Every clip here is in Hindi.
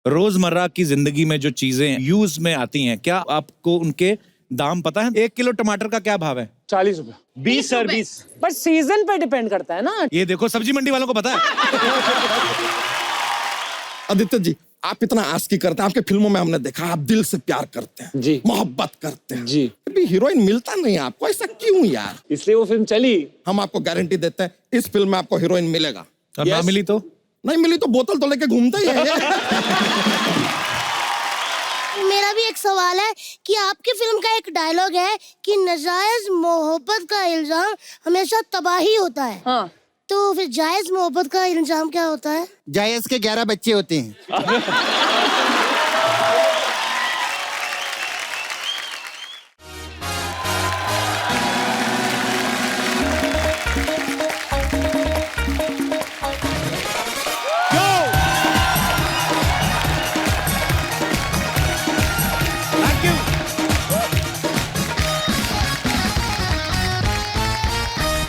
रोजमर्रा की जिंदगी में जो चीजें यूज में आती हैं, क्या आपको उनके दाम पता है? 1 किलो टमाटर का क्या भाव है? 40 रुपए। 20 सर 20। पर सीजन पे डिपेंड करता है ना। ये देखो सब्जी मंडी वालों को पता है। आदित्य जी, आप इतना आस्की करते हैं, आपके फिल्मों में हमने देखा आप दिल से प्यार करते हैं जी, मोहब्बत करते हैं जी। अभी हीरोइन मिलता नहीं आपको, ऐसा क्यों यार? इसलिए वो फिल्म चली। हम आपको गारंटी देते हैं इस फिल्म में आपको हीरोइन मिलेगा। और ना मिली तो? नहीं मिली तो बोतल तो लेके घूमते ही है। मेरा भी एक सवाल है कि आपकी फिल्म का एक डायलॉग है कि नाजायज मोहब्बत का इल्जाम हमेशा तबाही होता है। हाँ। तो फिर जायज मोहब्बत का इल्जाम क्या होता है? जायज के 11 बच्चे होते हैं।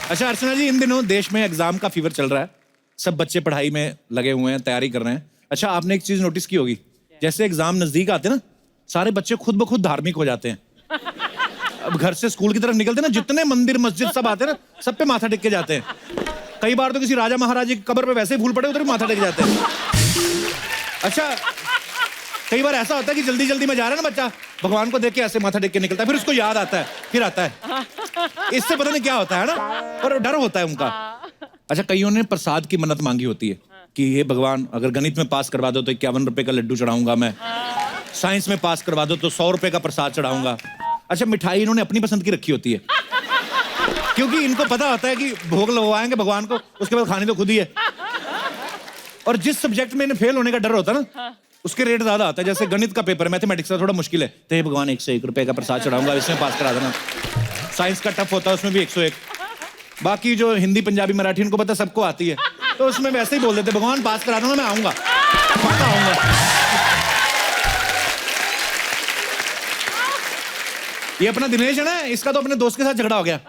अच्छा अर्चना जी, इन दिनों देश में एग्जाम का फीवर चल रहा है, सब बच्चे पढ़ाई में लगे हुए हैं, तैयारी कर रहे हैं। अच्छा आपने एक चीज नोटिस की होगी, जैसे एग्जाम नजदीक आते हैं ना, सारे बच्चे खुद ब खुद धार्मिक हो जाते हैं। अब घर से स्कूल की तरफ निकलते हैं ना, जितने मंदिर मस्जिद सब आते हैं ना, सब पे माथा टेक के जाते हैं। कई बार तो किसी राजा महाराजा की कब्र पे वैसे ही भूल पड़े, उधर भी माथा टेक जाते हैं। अच्छा कई बार ऐसा होता है कि जल्दी जल्दी में जा रहा है ना बच्चा, भगवान को देख के ऐसे माथा टेक के निकलता है, फिर उसको याद आता है, फिर आता है। इससे पता नहीं क्या होता है ना, पर डर होता है उनका। अच्छा कईयों ने प्रसाद की मन्नत मांगी होती है कि ये भगवान अगर गणित में पास करवा दो तो 51 रुपए का लड्डू चढ़ाऊंगा मैं, साइंस में पास करवा दो तो 100 रुपए का प्रसाद चढ़ाऊंगा। अच्छा मिठाई इन्होंने अपनी पसंद की रखी होती है, क्योंकि इनको पता होता है कि भोग लगवाएंगे भगवान को, उसके बाद खानी तो खुद ही है। और जिस सब्जेक्ट में इन्हें फेल होने का डर होता है ना, उसके रेट ज्यादा आता है। जैसे गणित का पेपर, मैथमेटिक्स का थोड़ा मुश्किल है, तो ये भगवान 101 रुपए का प्रसाद चढ़ाऊंगा, इसमें पास करा देना। साइंस का टफ होता है, उसमें भी 101। बाकी जो हिंदी पंजाबी मराठी इनको पता सबको आती है, तो उसमें वैसे ही बोल देते भगवान पास करा दूंगा, मैं आऊंगा, पक्का आऊंगा। ये अपना दिनेश है ना, इसका तो अपने दोस्त के साथ झगड़ा हो गया।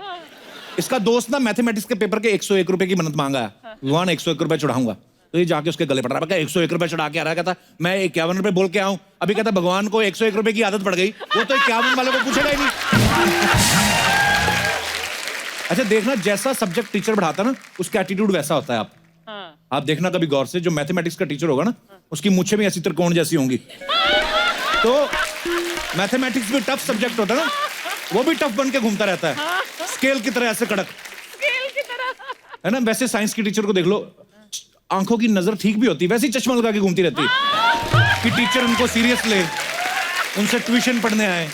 इसका दोस्त ना मैथमेटिक्स के पेपर के 101 रुपए की मन्नत मांगा है, भगवान 101 रुपए चढ़ाऊंगा। तो ये जाके उसके गले पड़ रहा है, 101 रुपए चढ़ा के आ रहा है, कहता मैं 51 रुपए बोल के आऊं। अभी कहता भगवान को 101 रुपए की आदत पड़ गई, वो तो 51 वाले को पूछेगा ही नहीं। अच्छा देखना, जैसा सब्जेक्ट टीचर पढ़ाता ना, उसका एटीट्यूड वैसा होता है। आप देखना कभी गौर से, जो मैथमेटिक्स का टीचर होगा ना, उसकी मूंछें भी ऐसी त्रिकोण जैसी होंगी। तो मैथमेटिक्स भी टफ सब्जेक्ट होता है ना, वो भी टफ बन के घूमता रहता है, स्केल की तरह ऐसे कड़क, स्केल की तरह है ना। वैसे साइंस की टीचर को देख लो, आंखों की नजर ठीक भी होती है, वैसे ही चश्मा लगा के घूमती रहती है कि टीचर उनको सीरियस ले, उनसे ट्यूशन पढ़ने आए।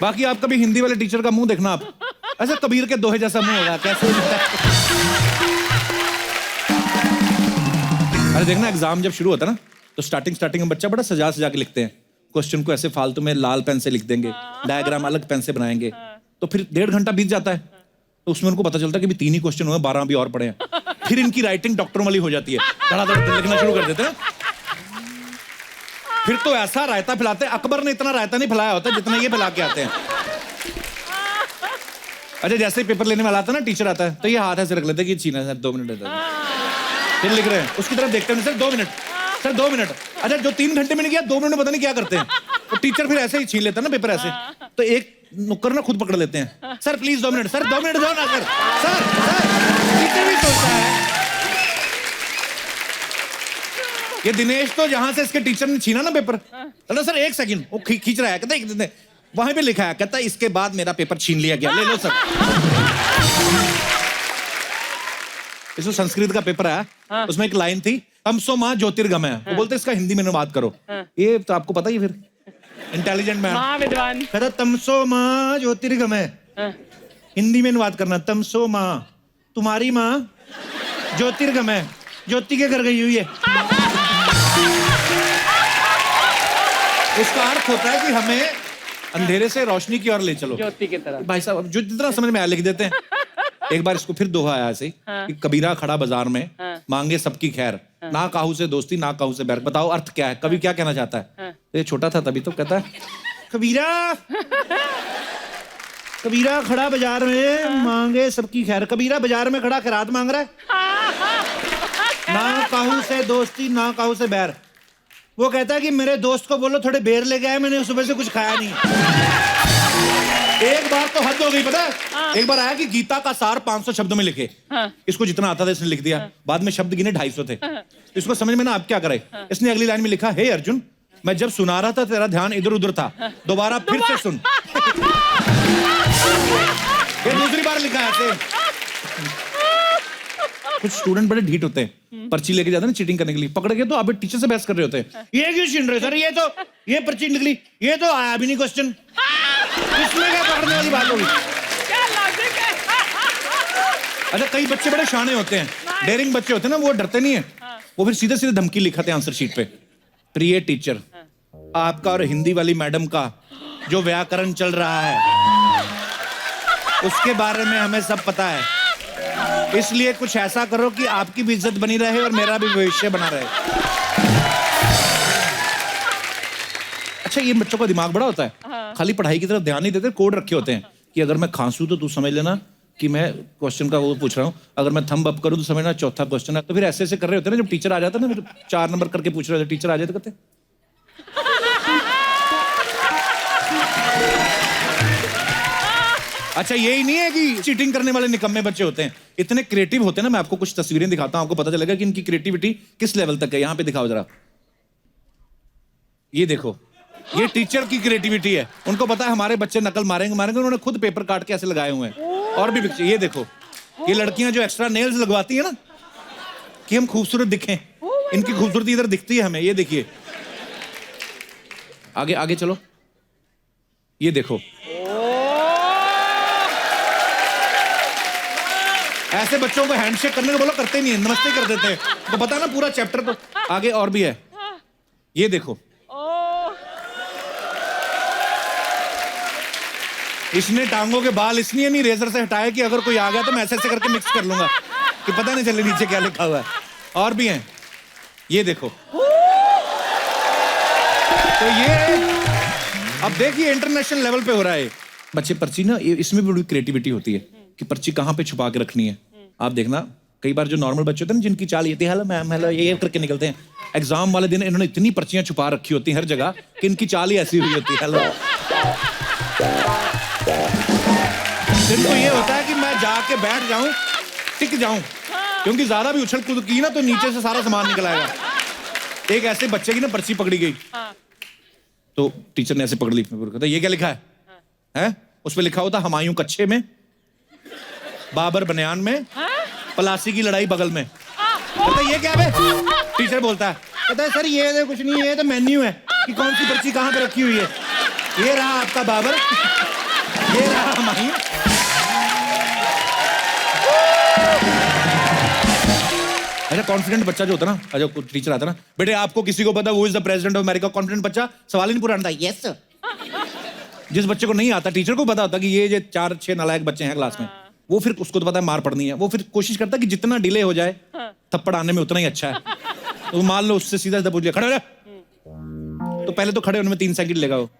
बाकी आप कभी हिंदी वाले टीचर का मुंह देखना, आप ऐसा कबीर के दोहे जैसा मुंह होगा, कैसे दिखता है। अरे देखना, एग्जाम जब शुरू होता है ना, तो स्टार्टिंग में बच्चा बड़ा सजा सजा के लिखते हैं क्वेश्चन को, ऐसे फालतू में लाल पेन से लिख देंगे, डायग्राम अलग पेन से बनाएंगे। तो फिर 1.5 घंटा बीत जाता है, तो उसमें उनको पता चलता है कि भी 3 ही क्वेश्चन हुए, 12 भी और पड़े हैं। फिर इनकी राइटिंग डॉक्टर वाली हो जाती है, धड़ाधड़ लिखना शुरू कर देते हैं। फिर तो ऐसा रायता फैलाते हैं, अकबर ने इतना रायता नहीं फैलाया होता जितना ये फैला के आते हैं। अच्छा जैसे ही पेपर लेने वाला आता है ना, टीचर आता है, तो ये हाथ ऐसे रख लेते हैं कि छीना सर 2 मिनट देता है। फिर लिख रहे हैं, उसकी तरफ देखते हैं, सर 2 मिनट, सर 2 मिनट। अच्छा जो 3 घंटे में नहीं किया, 2 मिनट में पता नहीं क्या करते हैं। तो टीचर फिर ऐसे ही छीन लेता है ना पेपर ऐसे, तो एक नुक्कर ना खुद पकड़ लेते हैं, sir please 2 minute, sir 2 minute दो ना सर। टीचर भी सोचता है। ये दिनेश तो जहां से इसके टीचर ने छीना ना पेपर, तो सर 1 सेकंड, वो खींच रहा है, कहता वहां पे लिखा है, कहता इसके बाद मेरा पेपर छीन लिया गया, ले लो सर। इसमें संस्कृत का पेपर है, उसमें एक लाइन थी, तमसो मां ज्योतिर्गमय, वो बोलते इसका हिंदी में अनुवाद करो। ये तो आपको पता ही, फिर इंटेलिजेंट मैन, महाविद्वान, कहता तमसो मां ज्योतिर्गमय, हिंदी में अनुवाद करना, तमसो मां तुम्हारी मां ज्योतिर्गमय, ज्योति के घर गई हुई है। इसका अर्थ होता है कि हमें अंधेरे से रोशनी की ओर ले चलो, ज्योति की तरह। भाई साहब जो जितना समझ में आया लिख देते हैं। एक बार इसको फिर दोहा आया ऐसे कि कबीरा खड़ा बाजार में, मांगे सबकी खैर, ना काहू से दोस्ती ना काहू से बैर। बताओ अर्थ क्या है, कवि क्या कहना चाहता है? ये छोटा था तभी तो कहता है, कबीरा खड़ा बाजार में, मांगे सबकी खैर। कबीरा बाजार में खड़ा खैरात मांग रहा है, ना काहू से दोस्ती ना काहू से बैर। वो कहता है कि मेरे दोस्त को बोलो थोड़े बेर लेके आए, मैंने सुबह से कुछ खाया नहीं। एक बार तो हद हो गई, पता है? एक बार आया कि गीता का सार 500 शब्दों में लिखे। इसको जितना आता था इसने लिख दिया। बाद में शब्द गिने 250 थे। इसको समझ में ना आप क्या करे। इसने अगली लाइन में लिखा, हे अर्जुन, मैं जब सुना रहा था तेरा ध्यान इधर उधर था, दोबारा फिर से सुन। ये दूसरी बार लिखा है ऐसे। कुछ स्टूडेंट बड़े ढीठ होते हैं, पर्ची लेके जाते हैं ना चीटिंग करने के लिए, पकड़ के तो आप टीचर से बहस कर रहे होते हैं। ये क्यों छीन रहे सर, ये पर्ची निकली, ये तो आया भी नहीं क्वेश्चन, इसमें क्या पकड़ने वाली बात होगी? क्या लॉजिक है? अच्छा, कई बच्चे बड़े शाने होते हैं, डेयरिंग बच्चे होते हैं ना, वो डरते नहीं है। वो फिर सीधे सीधे धमकी लिखाते हैं आंसर शीट पे। प्रिय टीचर, आपका और हिंदी वाली मैडम का जो व्याकरण चल रहा है उसके बारे में हमें सब पता है, इसलिए कुछ ऐसा करो कि आपकी भी इज्जत बनी रहे और मेरा भी भविष्य बना रहे। अच्छा, ये बच्चों का दिमाग बड़ा होता है, खाली पढ़ाई की तरफ ध्यान नहीं देते, कोड रखे होते हैं कि अगर मैं खांसू तो तू समझ लेना कि मैं क्वेश्चन का वो पूछ रहा हूँ, अगर मैं थंब अप करूँ तो समझना चौथा क्वेश्चन है। तो फिर ऐसे ऐसे कर रहे होते हैं ना, जब टीचर आ जाता है ना, फिर 4 नंबर करके पूछ रहे होते, टीचर आ जाए तो कहते अच्छा, यही नहीं है कि चीटिंग करने वाले निकम्मे बच्चे होते हैं, इतने क्रिएटिव होते हैं ना। मैं आपको कुछ तस्वीरें दिखाता हूं, आपको पता चलेगा कि इनकी क्रिएटिविटी किस लेवल तक है। यहां पे दिखाओ जरा, ये देखो, ये टीचर की क्रिएटिविटी है। उनको पता है हमारे बच्चे नकल मारेंगे, उन्होंने खुद पेपर काट के ऐसे लगाए हुए हैं। और भी पिक्चर, ये देखो, ये लड़कियां जो एक्स्ट्रा नेल्स लगवाती है ना कि हम खूबसूरत दिखें, इनकी खूबसूरती इधर दिखती है हमें। ये देखिए, आगे आगे चलो, ये देखो, ऐसे बच्चों को हैंडशेक करने को बोलो, करते नहीं है, नमस्ते कर देते हैं। तो पता है ना पूरा चैप्टर। तो आगे और भी है, ये देखो, इसने टांगों के बाल इसलिए नहीं रेजर से हटाए कि अगर कोई आ गया तो मैं ऐसे करके मिक्स कर लूंगा कि पता नहीं चले नीचे क्या लिखा हुआ है। और भी हैं, ये देखो। तो ये अब देखिए इंटरनेशनल लेवल पे हो रहा है। बच्चे पर्ची ना, इसमें भी बड़ी क्रिएटिविटी होती है कि पर्ची कहाँ पे छुपा के रखनी है। आप देखना, कई बार जो नॉर्मल बच्चे होते हैं ना, जिनकी चाल ये हेलो मैम हेलो ये करके निकलते हैं, एग्जाम वाले दिन इन्होंने इतनी पर्चियां छुपा रखी होती हैं हर जगह कि इनकी चाल ही ऐसी हुई होती है, हेलो। इनको ये होता है कि मैं जाके बैठ जाऊं, टिक जाऊं, क्योंकि ज्यादा भी उछल कूद की ना तो नीचे से सारा सामान निकल आएगा। एक ऐसे बच्चे की ना पर्ची पकड़ी गई, तो टीचर ने ऐसे पकड़ ली, कहता ये क्या लिखा है? हैं? उस पे लिखा होता हुमायूं कच्छे में, बाबर बनियान में, पलासी की लड़ाई बगल में। कहता ये क्या है? टीचर बोलता है, कहता है सर ये कुछ नहीं, ये तो मेन्यू है कि कौन सी पर्ची कहाँ पे रखी हुई है। ये रहा आपका बाबर, ये रहा हुमायूं। अच्छा, कॉन्फिडेंट बच्चा जो होता है ना, अच्छा टीचर आता है ना, बेटे आपको किसी को पता who is the president of America? Confident बच्चा सवाल ही नहीं पूरा आता, यस सर। जिस बच्चे को नहीं आता, टीचर को पता होता कि ये 4-6 नालायक बच्चे हैं क्लास में, वो फिर उसको तो पता है मार पड़नी है, वो फिर कोशिश करता है कि जितना डिले हो जाए थप्पड़ आने में उतना ही अच्छा है। तो मान लो उससे सीधा सीधा पूछ लिया, खड़े हो जा, तो पहले तो खड़े होने में 3 सेकंड लेगा वो।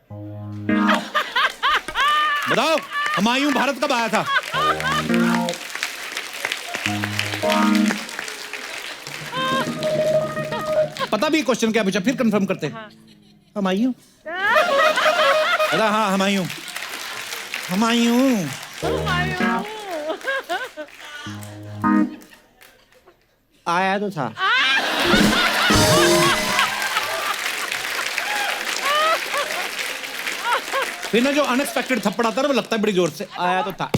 बताओ हुमायूं भारत कब आया था? पता भी क्वेश्चन क्या पूछा, फिर कंफर्म करते हैं। हुमायूं, हाँ हुमायूं, हुमायूं आया तो था। फिर ना जो अनएक्सपेक्टेड थप्पड़ आता है ना, वो लगता है बड़ी जोर से, आया तो था।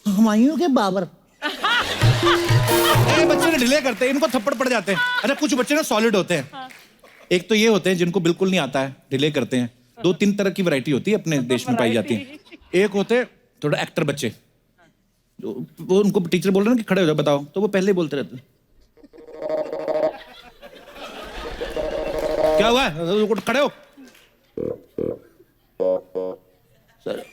हुमायूं के बाबर। ये बच्चे ने डिले करते हैं, इनको थप्पड़ पड़ जाते हैं। अच्छा, कुछ बच्चे ना सॉलिड होते हैं। एक तो ये होते हैं जिनको बिल्कुल नहीं आता है, डिले करते हैं। 2-3 तरह की वैरायटी होती है अपने देश में पाई जाती है। एक होते हैं थोड़ा एक्टर बच्चे, वो उनको टीचर बोल रहे हैं कि खड़े हो जाओ बताओ, तो वो पहले ही बोलते रहते हैं क्या हुआ है, खड़े हो सर।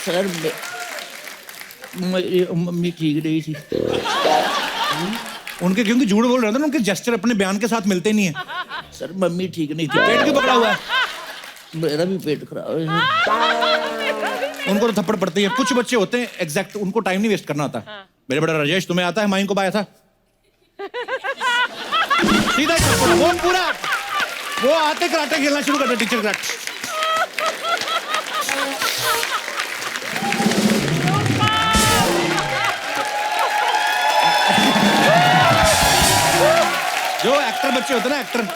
सर मम्मी ठीक नहीं थी, उनके क्योंकि झूठ बोल रहे थे ना, उनके जेस्चर अपने बयान के साथ मिलते नहीं है। सर मम्मी ठीक नहीं थी, पेट क्यों पकड़ा हुआ है? मेरा भी पेट खराब है। उनको तो थप्पड़ पड़ते ही है। कुछ बच्चे होते हैं एग्जैक्ट, उनको टाइम नहीं वेस्ट करना होता। मेरे बड़ा राजेश, तुम्हें आता है माइन को पाया था? सीधा थप्पड़, वो पूरा वो आते कराटे खेलना शुरू करते, टीचर कराटे। जो एक्टर बच्चे होते हैं ना, एक्टर,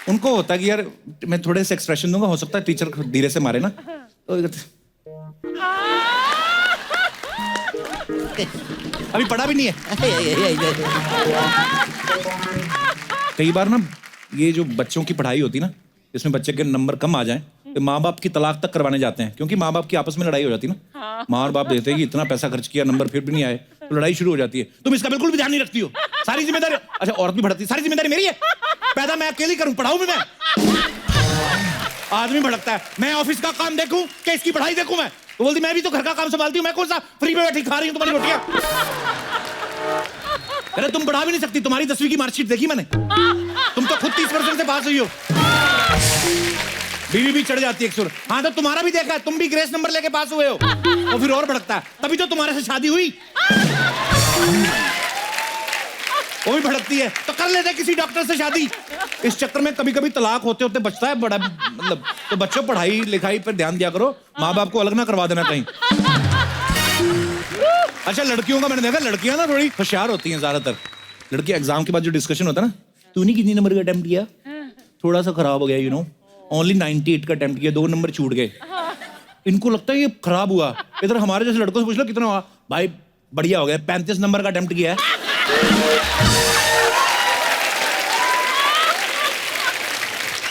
उनको होता है कि यार मैं थोड़े से एक्सप्रेशन दूंगा, हो सकता है टीचर धीरे से मारे ना, तो अभी पढ़ा भी नहीं है। कई बार ना ये जो बच्चों की पढ़ाई होती है ना, इसमें बच्चे के नंबर कम आ जाएं तो माँ बाप की तलाक तक करवाने जाते हैं, क्योंकि माँ बाप की आपस में लड़ाई हो जाती है ना। माँ और बाप देते हैं कि इतना पैसा खर्च किया, नंबर फिर भी नहीं आए, तो लड़ाई शुरू हो जाती है। तुम इसका बिल्कुल भी ध्यान नहीं रखती हो, सारी जिम्मेदारी, अच्छा औरत भी भड़कती, सारी जिम्मेदारी मेरी है, पैदा मैं अकेली करूं, पढ़ाऊं भी मैं। आदमी भड़कता है, मैं ऑफिस का काम देखूं कि इसकी पढ़ाई देखूं मैं, तो बोलती मैं भी तो घर का काम संभालती हूँ, मैं कौन सा फ्री में बैठी खा रही हूँ तुम्हारी रोटियां। अरे तुम पढ़ा भी नहीं सकती, तुम्हारी 10वीं की मार्कशीट देखी मैंने, तुम तो खुद 30% से पास हुई हो, बीवी भी चढ़ जाती है 100। हाँ तो तुम्हारा भी देखा है, तुम भी ग्रेस नंबर लेके पास हुए हो, तो फिर और भड़कता है, तभी तो तुम्हारे से शादी हुई। वो भी भड़कती है, तो कर लेते किसी डॉक्टर से शादी। इस चक्कर में कभी कभी तलाक होते होते बचता है बड़ा, मतलब, तो बच्चों पढ़ाई लिखाई पर ध्यान दिया करो, माँ बाप को अलग ना करवा देना कहीं। अच्छा लड़कियों का मैंने देखा, लड़कियां ना थोड़ी होशियार होती हैं ज्यादातर। लड़की एग्जाम के बाद जो डिस्कशन होता है ना, तूने कितनी नंबर का अटेम्प्ट किया? थोड़ा सा खराब हो गया, यू नो, ओनली 98 का अटेम्प्ट किया, 2 नंबर छूट गए। इनको लगता है ये खराब हुआ। इधर हमारे जैसे लड़कों से पूछ लो कितना हुआ, भाई बढ़िया हो गया, 35 नंबर का अटेम्प्ट किया है।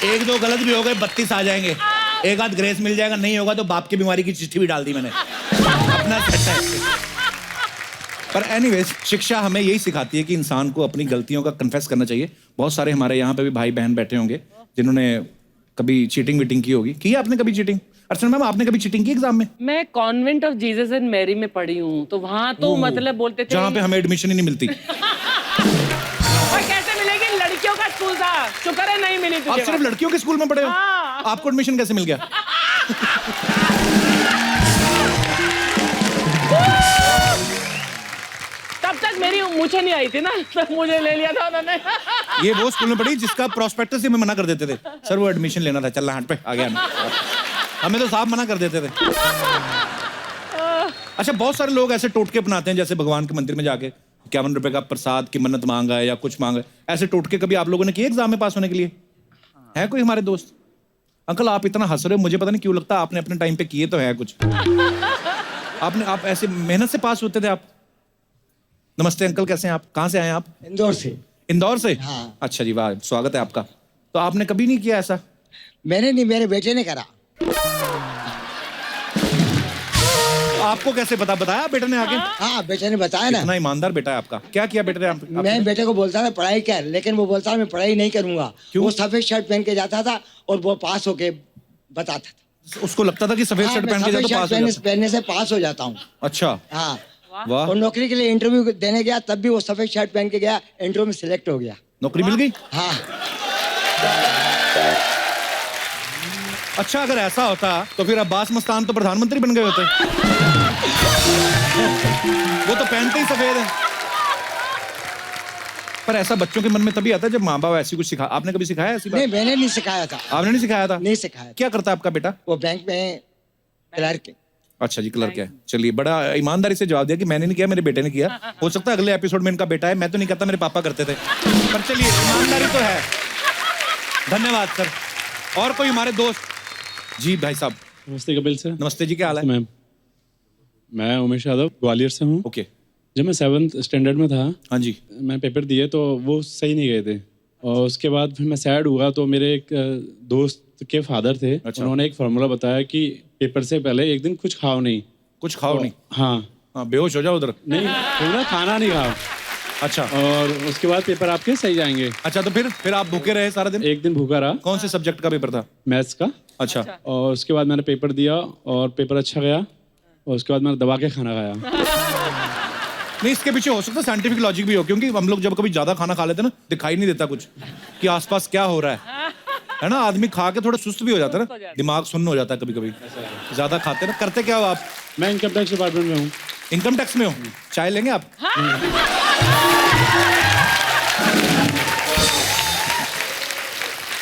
एक दो गलत भी हो गए, 32 आ जाएंगे, एक आध ग्रेस मिल जाएगा, नहीं होगा तो बाप की बीमारी की चिट्ठी भी डाल दी मैंने, अपना सेट है। पर एनीवेज, शिक्षा हमें यही सिखाती है कि इंसान को अपनी गलतियों का कन्फेस करना चाहिए। बहुत सारे हमारे यहाँ पे भी भाई बहन बैठे होंगे जिन्होंने कभी चीटिंग वीटिंग की होगी। की आपने कभी चीटिंग? अर्चना मैम आपने कभी चीटिंग की एग्जाम में? मैं convent of Jesus and Mary में पढ़ी हूँ, तो वहाँ तो मतलब बोलते थे जहाँ पे हमें एडमिशन ही नहीं मिलती। और कैसे मिलेगी, लड़कियों का स्कूल था, शुक्र है नहीं मिली तुझे। आप सिर्फ लड़कियों के स्कूल में पढ़े हो? हाँ। आपको एडमिशन कैसे मिल गया? तब तक मेरी मुझे नहीं आई थी ना, तब मुझे ले लिया था उन्होंने। ये वो स्कूल में पढ़ी जिसका प्रोस्पेक्टस ही हमें मना कर देते थे, सर वो एडमिशन लेना था, चल हट पे आ गया। हमें तो साहब मना कर देते थे। अच्छा बहुत सारे लोग ऐसे टोटके अपनाते हैं, जैसे भगवान के मंदिर में जाके 51 रुपए का प्रसाद की मन्नत मांगा है या कुछ मांगा है, ऐसे टोटके कभी आप लोगों ने किए एग्जाम में पास होने के लिए? है कोई हमारे दोस्त? अंकल आप इतना हंस रहे हो, मुझे पता नहीं क्यों लगता आपने अपने टाइम पे किए तो है कुछ। आप ऐसे मेहनत से पास होते थे आप? नमस्ते अंकल, कैसे हैं आप? कहाँ से आए हैं आप? इंदौर से। इंदौर से? हाँ। अच्छा जी, वाह, स्वागत है आपका। तो आपने कभी नहीं किया ऐसा? मैंने नहीं, मेरे बेटे ने करा। आपको कैसे पता? बताया बेटे ने आके? हाँ बेटे ने बताया ना। इतना ईमानदार बेटा है आपका। क्या किया बेटे ने मैं बेटे को बोलता था पढ़ाई कर, लेकिन वो बोलता मैं पढ़ाई नहीं करूंगा। क्यों? वो सफेद शर्ट पहन के जाता था और वो पास होके बताता था। उसको लगता था कि सफेद शर्ट पहन के जाओ तो पास हो जाता। पहनने से पास हो जाता हूँ। अच्छा, हाँ। वाह। और नौकरी के लिए इंटरव्यू देने गया, तब भी वो सफेद शर्ट पहन के गया, इंटरव्यू में सिलेक्ट हो गया। नौकरी मिल गई? हाँ। अच्छा अगर ऐसा होता तो फिर अब्बास मस्तान तो प्रधानमंत्री बन गए होते। वो तो पहनते ही सफेद है। पर ऐसा बच्चों के मन में तभी आता है जब माँ बाप ऐसी कुछ सिखा। आपने कभी सिखाया ऐसी बात? नहीं मैंने नहीं सिखाया था। आपने नहीं सिखाया था? नहीं सिखाया। क्या करता है आपका बेटा? वो बैंक में क्लर्क है। अच्छा जी, क्लर्क है। चलिए, बड़ा ईमानदारी से जवाब दिया कि मैंने नहीं किया, मेरे बेटे ने किया। हो सकता है अगले एपिसोड में इनका बेटा है, मैं तो नहीं कहता, मेरे पापा करते थे। पर चलिए, ईमानदारी तो है। धन्यवाद सर। और कोई हमारे दोस्त? जी भाई साहब। नमस्ते कपिल सर। नमस्ते जी, क्या हाल है? मैम, मैं उमेश यादव ग्वालियर से हूँ। ओके। जब मैं 7th स्टैंडर्ड में था, हाँ जी। मैं पेपर दिए तो वो सही नहीं गए थे, और उसके बाद फिर मैं सैड हुआ। तो मेरे एक दोस्त के फादर थे। अच्छा। उन्होंने एक फार्मूला बताया कि पेपर से पहले एक दिन कुछ खाओ नहीं। कुछ खाओ नहीं? हाँ। हाँ, बेहोश हो जाओ उधर। नहीं, पूरा खाना नहीं खाओ। अच्छा। और उसके बाद पेपर आपके सही जाएंगे। अच्छा, तो फिर आप भूखे रहे सारा दिन? एक दिन भूखा रहा। कौन से सब्जेक्ट का पेपर था? मैथ्स का। अच्छा। और उसके बाद मैंने पेपर दिया और पेपर अच्छा गया, और उसके बाद मैंने दबा के खाना खाया। नहीं, इसके पीछे हो सकता है साइंटिफिक लॉजिक भी हो, क्योंकि हम लोग जब कभी ज्यादा खाना खा लेते हैं ना, दिखाई नहीं देता कुछ कि आसपास क्या हो रहा है ना। आदमी खा के थोड़ा सुस्त भी हो जाता है ना, दिमाग सुन्न हो जाता है कभी कभी, ज्यादा खाते ना। करते क्या हो आप? मैं इनकम टैक्स डिपार्टमेंट में हूँ। इनकम टैक्स में हो? चाय लेंगे आप?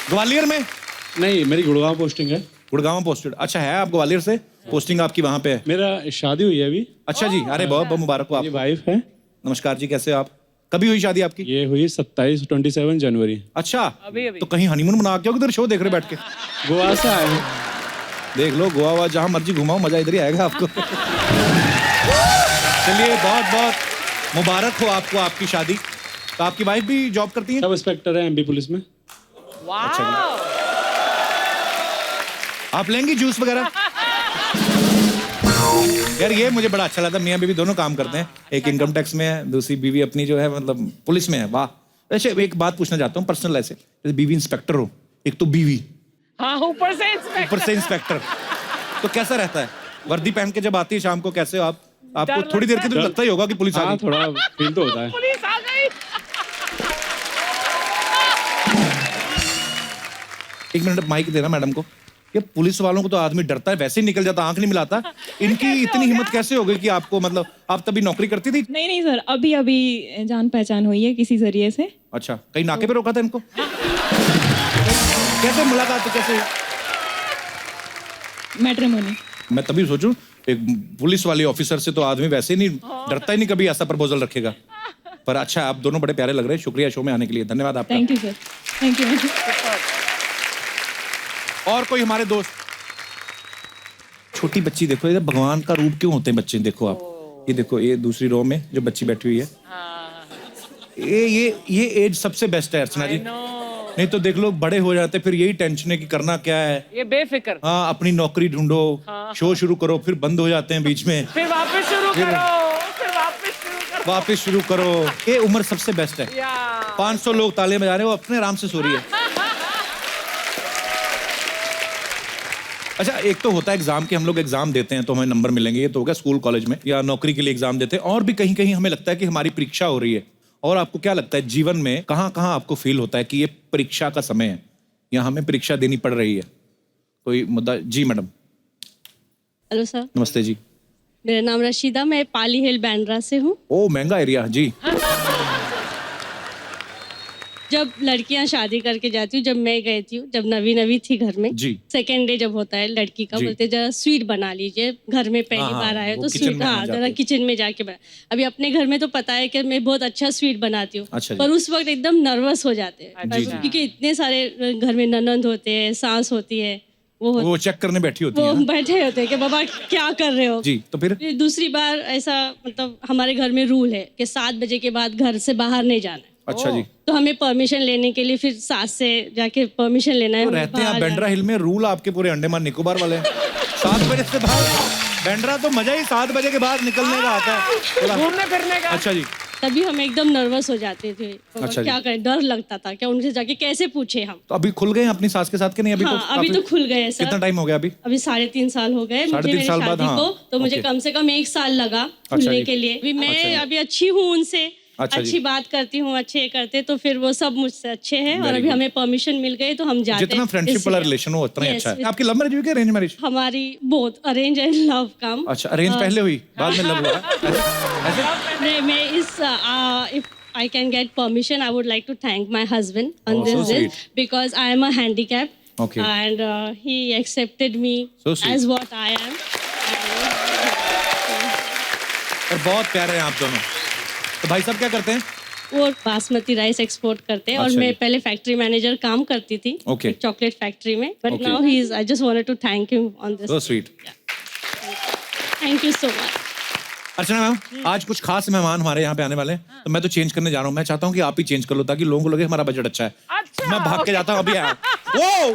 ग्वालियर में? नहीं, मेरी गुड़गांव पोस्टिंग है। गुड़गांव पोस्टेड। अच्छा है, आप ग्वालियर से, पोस्टिंग आपकी वहां पे है? मेरा शादी हुई है अभी। अच्छा जी, अरे बहुत बहुत मुबारक हो मेरी आपको। वाइफ है। नमस्कार जी, कैसे हो आप? कभी हुई शादी आपकी? ये हुई 27 जनवरी। अच्छा, अभी तो कहीं हनीमून मना के हो, किधर शो देख रहे बैठ के? गोवा से आए हैं। देख लो, गोवा हुआ जहां मर्जी घुमाओ, मजा इधर ही आएगा आपको। चलिए, बहुत बहुत मुबारक हो आपको आपकी शादी। तो आपकी वाइफ भी जॉब करती है? सब इंस्पेक्टर है एमपी पुलिस में। वाह, आप लेंगी जूस वगैरह? यार ये मुझे बड़ा अच्छा लगा, मियां बीवी दोनों काम करते हैं, एक इनकम टैक्स में है, दूसरी बीवी अपनी जो है मतलब पुलिस में है। वाह। वैसे एक बात पूछना चाहता हूँ पर्सनल, ऐसे जैसे बीवी इंस्पेक्टर हो, एक तो बीवी हाँ ऊपर से इंस्पेक्टर, तो कैसा रहता है? वर्दी पहन के जब आती है शाम को, कैसे हो आप? आपको डर थोड़ी देर के लगता तो लगता ही होगा कि पुलिस आ हाँ, गई। थोड़ा फील तो होता है। पुलिस आ गई। एक मिनट माइक देना मैडम को। ये पुलिस वालों को तो आदमी डरता है, वैसे ही निकल जाता, आंख नहीं मिलाता। इनकी इतनी हिम्मत कैसे हो गई कि आपको, मतलब आप तभी नौकरी करती थी? नहीं नहीं सर, अभी अभी जान पहचान हुई है किसी जरिए से। अच्छा, कहीं नाके पे रोका था इनको? कैसे मुलाकात, कैसे? मैट्रिमोनी। मैं तभी सोचूं, एक पुलिस वाले ऑफिसर से तो आदमी वैसे ही नहीं डरता, ही नहीं कभी ऐसा प्रपोजल रखेगा। पर अच्छा, आप दोनों बड़े प्यारे लग रहे हैं। शुक्रिया शो में आने के लिए, धन्यवाद आपका। Thank you sir, thank you. और कोई हमारे दोस्त? छोटी बच्ची देखो, ये भगवान का रूप क्यों होते हैं बच्चे, देखो आप। ये देखो, ये दूसरी रो में जो बच्ची बैठी हुई है, ये एज सबसे बेस्ट है अर्चना जी। नहीं तो देख लो, बड़े हो जाते फिर यही टेंशन है कि करना क्या है। ये बेफिक्र। हाँ, अपनी नौकरी ढूंढो, शो शुरू करो, फिर बंद हो जाते हैं बीच में, फिर वापस शुरू करो, फिर वापस शुरू करो। ये उम्र सबसे बेस्ट है। या 500 लोग ताले बजा रहे हो, अपने आराम से सो रही है। अच्छा, एक तो होता है एग्जाम के, हम लोग एग्जाम देते हैं तो हमें नंबर मिलेंगे, ये तो होगा स्कूल कॉलेज में, या नौकरी के लिए एग्जाम देते हैं। और भी कहीं कहीं हमें लगता है कि हमारी परीक्षा हो रही है। और आपको क्या लगता है जीवन में कहाँ कहाँ आपको फील होता है कि ये परीक्षा का समय है, या हमें परीक्षा देनी पड़ रही है? कोई मुद्दा? जी मैडम। हेलो सर, नमस्ते जी। मेरा नाम रशीदा, मैं पाली हिल बैंड्रा से हूँ। ओ, महंगा एरिया जी। जब लड़कियां शादी करके जाती हूँ, जब मैं गई थी, जब नवी नवी थी घर में, जी। सेकेंड डे जब होता है लड़की का, जी। बोलते जरा स्वीट बना लीजिए, घर में पहली हाँ, बार आए वो तो किचन स्वीट, में हाँ जाते जरा हैं। किचन में जाके बना। अभी अपने घर में तो पता है कि मैं बहुत अच्छा स्वीट बनाती हूँ, अच्छा जी। पर उस वक्त एकदम नर्वस हो जाते हैं, जी, जी। क्योंकि इतने सारे घर में ननंद होते हैं, सास होती है, वो चेक करने बैठी होती वो है ना? बैठे होते हैं कि बाबा क्या कर रहे हो। जी, तो फिर? फिर दूसरी बार ऐसा, मतलब हमारे घर में रूल है कि 7 बजे के बाद घर से बाहर नहीं जाना है। अच्छा जी। तो हमें परमिशन लेने के लिए फिर सास से जाके परमिशन लेना है। तो रहते हैं आप बैंड्रा हिल में, रूल आपके पूरे अंडमान निकोबार वाले हैं। 7 बजे से बाहर बैंड्रा, तो मजा ही 7 बजे के बाद निकलने का आता है, घूमने फिरने का। अच्छा जी। तभी हम एकदम नर्वस हो जाते थे। अच्छा जी। क्या करें, डर लगता था कि उनसे जाके कैसे पूछे हम। तो अभी खुल गए हैं अपनी सास के साथ के नहीं? अभी हाँ, तो अभी काफी- तो खुल गए हैं सर। कितना टाइम हो गया अभी? अभी 3.5 साल हो गए मुझे 3.5 मेरी साल बाद, शादी हाँ। को, तो मुझे ओके। कम से कम 1 साल लगा खुलने जी। के लिए। अभी अच्छा जी। मैं अभी अच्छी हूँ उनसे, अच्छा जी। अच्छी बात करती हूँ, अच्छे करते, तो फिर वो सब मुझसे अच्छे हैं। और Very अभी good। हमें परमिशन मिल गई तो हम जाते जितना हैं। फ्रेंडशिप वाला इसलिए। रिलेशन हो उतना ही Yes, अच्छा है। yes। आपकी लव मैरिज हुई कि अरेंज मैरिज? हमारी बहुत अरेंज एंड लव काम। अच्छा, अरेंज पहले हुई, बाद में लव हुआ? नहीं, मैं इस if I can get permission, I would like to thank my husband on Oh, so this sweet. because I am a handicap. Okay. And he accepted me So sweet. as what I am. और बहुत प्यारे हैं आप दोनों। तो भाई साहब क्या करते हैं? वो बासमती राइस एक्सपोर्ट करते हैं। और अच्छा मैं जी। पहले फैक्ट्री मैनेजर काम करती थी, Okay. चॉकलेट फैक्ट्री में, but Okay. Now he is, I just wanted to thank him on this. So sweet. Thank you so much. Archana ma'am, आज कुछ खास मेहमान हमारे यहाँ पे आने वाले हैं, तो मैं तो चेंज करने जा रहा हूँ। मैं चाहता हूँ कि आप ही चेंज कर लो ताकि लोगों को लगे हमारा बजट अच्छा है। अच्छा, मैं भाग के okay. जाता हूँ, अभी आया। वो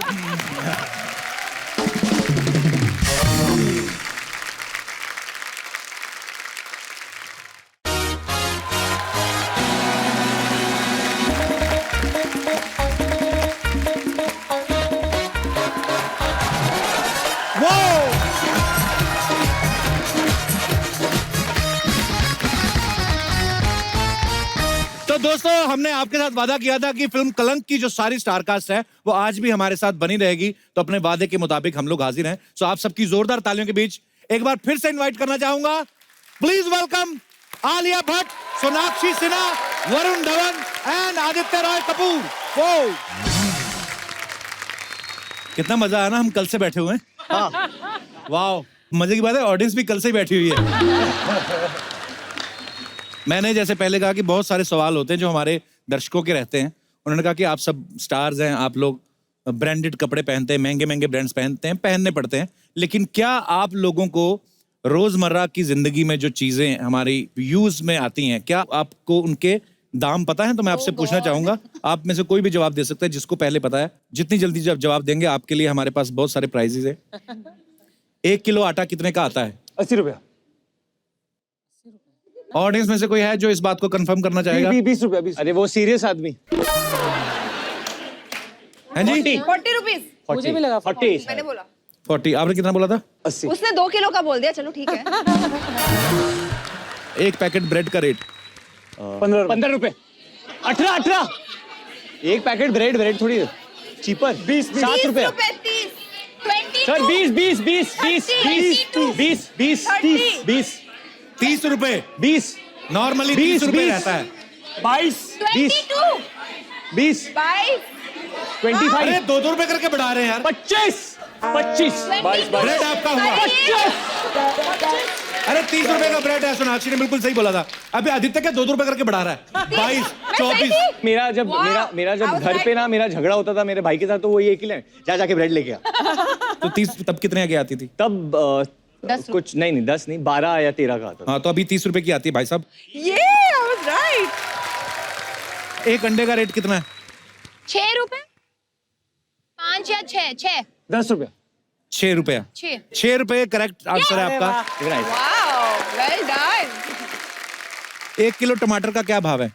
तो दोस्तों, हमने आपके साथ वादा किया था कि फिल्म कलंक की जो सारी स्टार कास्ट है वो आज भी हमारे साथ बनी रहेगी, तो अपने वादे के मुताबिक हम लोग हाजिर हैं। सो आप सबकी जोरदार तालियों के बीच एक बार फिर से इनवाइट करना चाहूंगा, please welcome Alia Bhatt, Sonakshi Sinha, Varun Dhawan and Aditya Roy Kapoor. वो कितना मजा आया ना, हम कल से बैठे हुए हैं। वाह, मजे की बात है, ऑडियंस भी कल से ही बैठी हुई है। मैंने जैसे पहले कहा कि बहुत सारे सवाल होते हैं जो हमारे दर्शकों के रहते हैं। उन्होंने कहा कि आप सब स्टार्स हैं, आप लोग ब्रांडेड कपड़े पहनते हैं, महंगे महंगे ब्रांड्स पहनते हैं, पहनने पड़ते हैं, लेकिन क्या आप लोगों को रोजमर्रा की जिंदगी में जो चीजें हमारी यूज में आती हैं, क्या आपको उनके दाम पता है? तो मैं आपसे पूछना चाहूंगा, आप में से कोई भी जवाब दे सकता है जिसको पहले पता है। जितनी जल्दी जब जवाब देंगे आपके लिए हमारे पास बहुत सारे प्राइजेस है। 1 किलो आटा कितने का आता है? 80 रुपया। ऑडियंस में से कोई है जो इस बात को कंफर्म करना चाहेगा? 20 रुपया। 20। अरे वो सीरियस आदमी। हैं जी? 40 रुपीज। मुझे भी लगा 40। मैंने बोला 40। आपने कितना बोला था? 80। उसने 2 किलो का बोल दिया, चलो ठीक है। एक पैकेट ब्रेड का रेट 15 रुपए। 18। एक पैकेट ब्रेड थोड़ी चीपर। 20 7 रुपए। 30 20 सर 20 30 रुपए। 20 नॉर्मली 30 रुपए रहता है। 22 20 25 अरे 2-2 रुपए करके बढ़ा रहे हैं यार। 25 ब्रेड आपका हुआ। अरे 30 रुपए का ब्रेड है, सोनाक्षी ने बिल्कुल सही बोला था। अभी आदित्य क्या 2-2 रुपए करके बढ़ा रहा है? 22 24। मेरा जब घर पे ना मेरा झगड़ा होता था मेरे भाई के साथ, तो वो ये कि ले जाके ब्रेड लेके आ। तो 30 तब कितने की आती थी? तब कुछ नहीं 10 नहीं 12 या 13 का आता था। हाँ, तो अभी 30 रुपए की आती है भाई साहब। I was right। एक अंडे का रेट कितना है? 6 रुपए, 5 या 6? 10 रुपया। 6 रुपया। 6 रुपए करेक्ट आंसर है आपका। Wow, well done. 1 किलो टमाटर का क्या भाव है?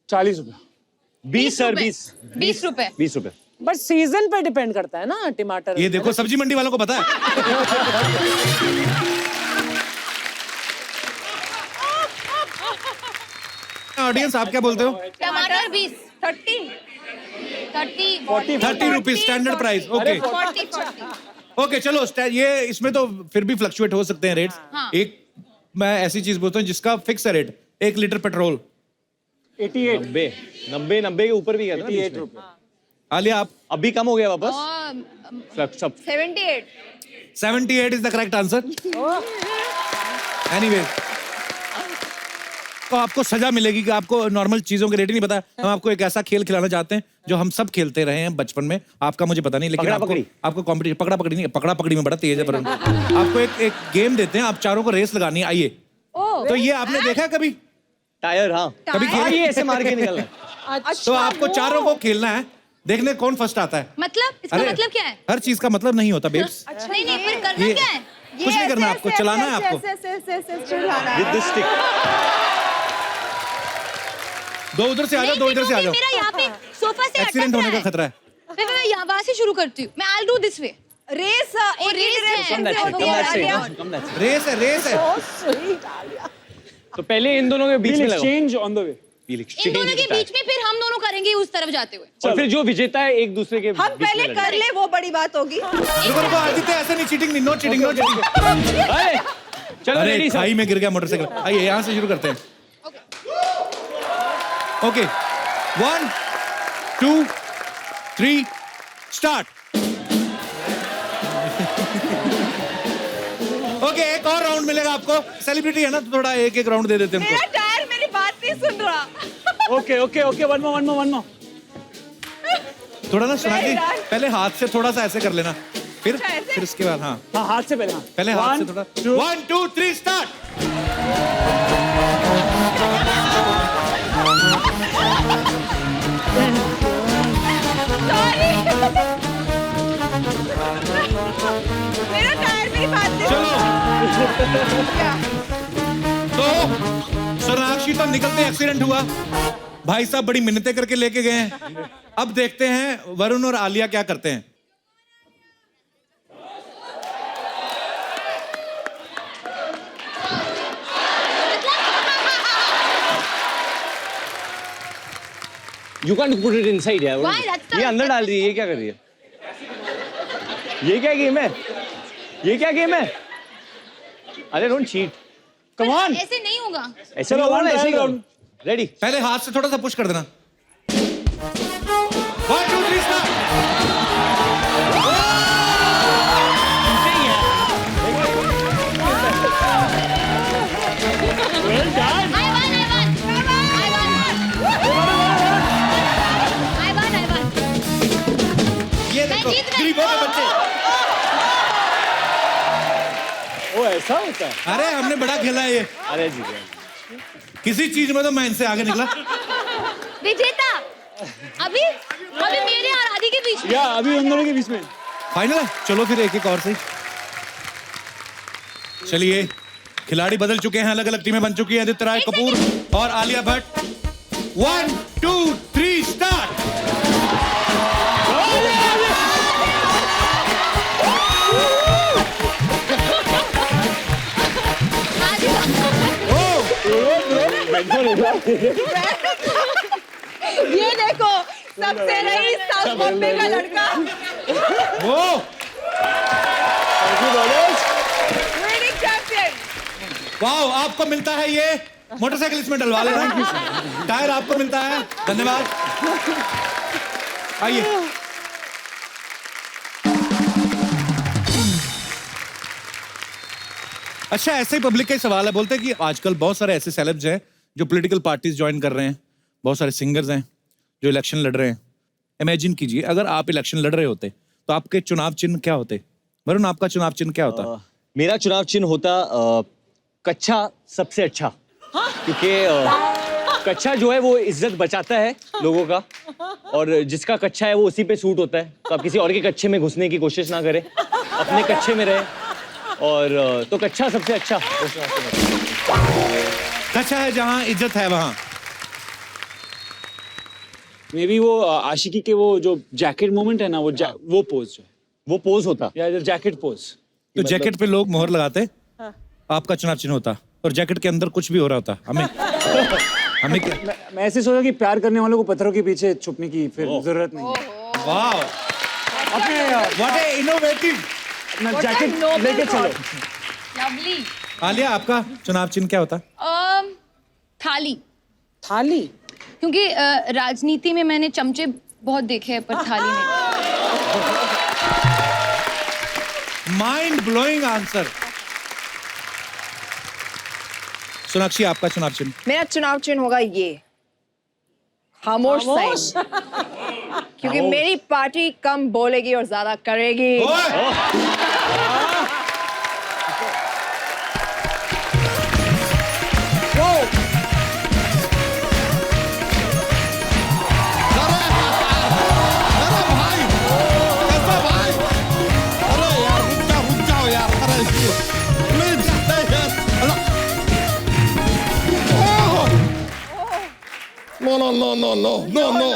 40 रुपया। 20 सर 20 रुपए। 20 रुपए। बट सीजन पे डिपेंड करता है ना टमाटर। ये देखो, सब्जी मंडी वालों को पता है। ऑडियंस, आप क्या बोलते हो? टमाटर 20, 30 30 rupees standard price. Okay 40। Okay, चलो ये इसमें तो फिर भी फ्लक्चुएट हो सकते हैं रेट्स। हाँ। एक मैं ऐसी चीज बोलता हूँ जिसका फिक्स है रेट। 1 litre petrol 88। 90 के ऊपर भी गया था 88 रुपया। आलिया, आप? अभी कम हो गया वापस। सब 78। 78 is the correct answer. Anyway, तो आपको सजा मिलेगी कि आपको नॉर्मल चीजों के रेट नहीं पता। हम आपको एक ऐसा खेल खिलाना चाहते हैं जो हम सब खेलते रहे हैं बचपन में। आपका मुझे पता नहीं, लेकिन आपको कॉम्पिटिशन पकड़ा पकड़ी नहीं, पकड़ा पकड़ी में बड़ा तेज है। पर आपको एक गेम देते हैं, आप चारों को रेस लगानी है। आइए। तो ये आपने देखा है कभी? टायर। हाँ, कभी खेली? ऐसे मार के निकलना। तो आपको चारों को खेलना है, देखने कौन फर्स्ट आता है। मतलब इसका मतलब क्या है? हर चीज का मतलब नहीं होता बेब्स। नहीं, फिर करना क्या है? कुछ नहीं करना, आपको चलाना है। आपको विद द स्टिक। 2 उधर से आ जाओ, 2 इधर से आ जाओ। मेरा यहाँ पे सोफा से एक्सीडेंट होने का खतरा है। मैं यहाँ वहाँ से शुरू करती हूँ। मैं I'll do this way। Race race है। तो पहले इन दोनों के बीच में लगाओ। Exchange on the way. इन दोनों के बीच में फिर हम दोनों करेंगे उस तरफ जाते हुए। और फिर जो विजेता है एक दूसरे के हम पहले कर ले, वो बड़ी बात होगी। रुको, आदित्य ऐसे नहीं, चीटिंग नहीं, नो चीटिंग। चलो अरे रेडी खाई में गिर गया मोटरसाइकिल। आइए यहाँ से शुरू करते हैं। Okay, 1 2 3 start. ओके, एक और राउंड मिलेगा आपको। सेलिब्रिटी है ना, तो थोड़ा एक राउंड दे देते हैं मेरा उनको। टायर मेरी बात नहीं सुन रहा। Okay one more. थोड़ा ना सुनागी, पहले हाथ से थोड़ा सा ऐसे कर लेना, फिर उसके बाद। हाँ, हाथ से पहले। पहले हाथ से थोड़ा। 1 2 3 स्टार्ट। मेरा टायर मेरी बात नहीं। चलो, तो सोनाक्षी तो निकलते एक्सीडेंट हुआ, भाई साहब बड़ी मिन्नतें करके लेके गए हैं। अब देखते हैं वरुण और आलिया क्या करते हैं। You can't put it inside यार. Why? That's ये अंदर डाल रही है, ये क्या कर रही है? ये क्या गेम है? ये क्या गेम है? अरे don't cheat. Come on. ऐसे नहीं होगा। ऐसे करो ना, ऐसे ही करो. Ready? पहले हाथ से थोड़ा सा पुश कर देना। 1 2 3 स्टार्ट। ये देखो गरीबों के बच्चे। वो ऐसा होता है? अरे हमने बड़ा खेला है ये। अरे जी किसी चीज में तो मैं इनसे आगे निकला। विजेता अभी मेरे और आदि के बीच में। या अभी उन दोनों के बीच में। फाइनल है, चलो फिर एक एक और से। चलिए, खिलाड़ी बदल चुके हैं, अलग अलग टीमें बन चुकी हैं। आदित्य राय कपूर और आलिया भट्ट। 1 2 3 स्टार्ट। ये देखो सबसे रईस साउथ बॉम्बे का लड़का। वो विनिंग चैंपियन। वाह, आपको मिलता है ये मोटरसाइकिल, इसमें डलवा लेना। टायर आपको मिलता है, धन्यवाद। आइए। अच्छा, ऐसे ही पब्लिक का ही सवाल है। बोलते हैं कि आजकल बहुत सारे ऐसे सेलेब्स हैं जो पॉलिटिकल पार्टीज ज्वाइन कर रहे हैं, बहुत सारे सिंगर्स हैं जो इलेक्शन लड़ रहे हैं। इमेजिन कीजिए अगर आप इलेक्शन लड़ रहे होते तो आपके चुनाव चिन्ह क्या होते? वरुण, आपका चुनाव चिन्ह क्या होता? मेरा चुनाव चिन्ह होता कच्चा सबसे अच्छा, क्योंकि कच्चा जो है वो इज्जत बचाता है लोगों का, और जिसका कच्चा है वो उसी पे सूट होता है। तो आप किसी और के कच्चे में घुसने की कोशिश ना करें, अपने कच्चे में रहे। और तो कच्चा सबसे अच्छा। कच्चा है जहां इज्जत है वहां। मे बी वो आशिकी के वो जो जैकेट मोमेंट है ना, वो पोज जो है, वो पोज होता या जैकेट पोज। तो जैकेट पे लोग मोहर लगाते, आपका चुनाव चिन्ह होता, और जैकेट के अंदर कुछ भी हो रहा होता। हमें क्या? मैं ऐसे सोचा कि प्यार करने वालों को पत्थरों के पीछे छुपने की फिर जरूरत नहीं है। वाह, अपने व्हाट ए इनोवेटिव। अपना जैकेट लेके चलो। लवली। आलिया, आपका चुनाव चिन्ह क्या होता? थाली। थाली? क्योंकि राजनीति में मैंने चमचे बहुत देखे हैं, पर थाली नहीं। Mind blowing answer. सोनाक्षी, आपका चुनाव चिन्ह? मेरा चुनाव चिन्ह होगा ये, खामोश साइन। क्योंकि मेरी पार्टी कम बोलेगी और ज्यादा करेगी। No, no, no, no, no, no, no,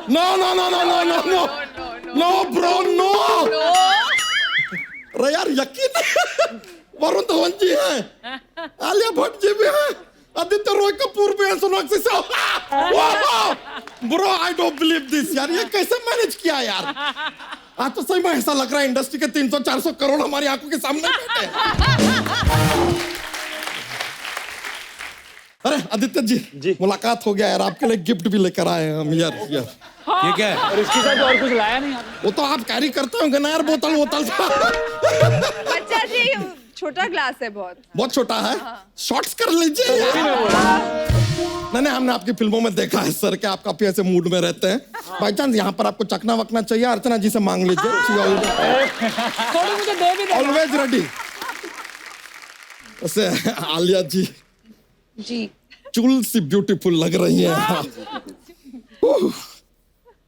no, no, no, no, no, no, no, no, bro, no. अरे यार यकीन नहीं, वरुण धवन जी हैं, आलिया भट्ट जी भी हैं, आदित्य रॉय कपूर भी हैं, Sonakshi Sinha. Bro, I don't believe this यार, ये कैसे मैनेज किया यार? आज तो सही में ऐसा लग रहा है इंडस्ट्री के 300-400 करोड़ हमारी आंखों के सामने बैठे। अरे आदित्य जी, मुलाकात हो गया यार, आपके लिए गिफ्ट भी लेकर आए हैं हम यार। ये क्या है? और इसके साथ और कुछ लाया नहीं आपने? वो तो आप कैरी करते होंगे ना यार, बोतल। बच्चा जी, छोटा ग्लास है, बहुत छोटा है, शॉर्ट्स कर लीजिए यार। नहीं, हमने आपकी फिल्मों में देखा है सर कि आप काफी ऐसे मूड में रहते हैं। बाई चांस यहाँ पर आपको चखना वकना चाहिए, अर्चना जी से मांग लीजिए। मुझे दे भी ऑलवेज रेडी। वैसे आलिया जी चुल सी ब्यूटीफुल लग रही हैं आप।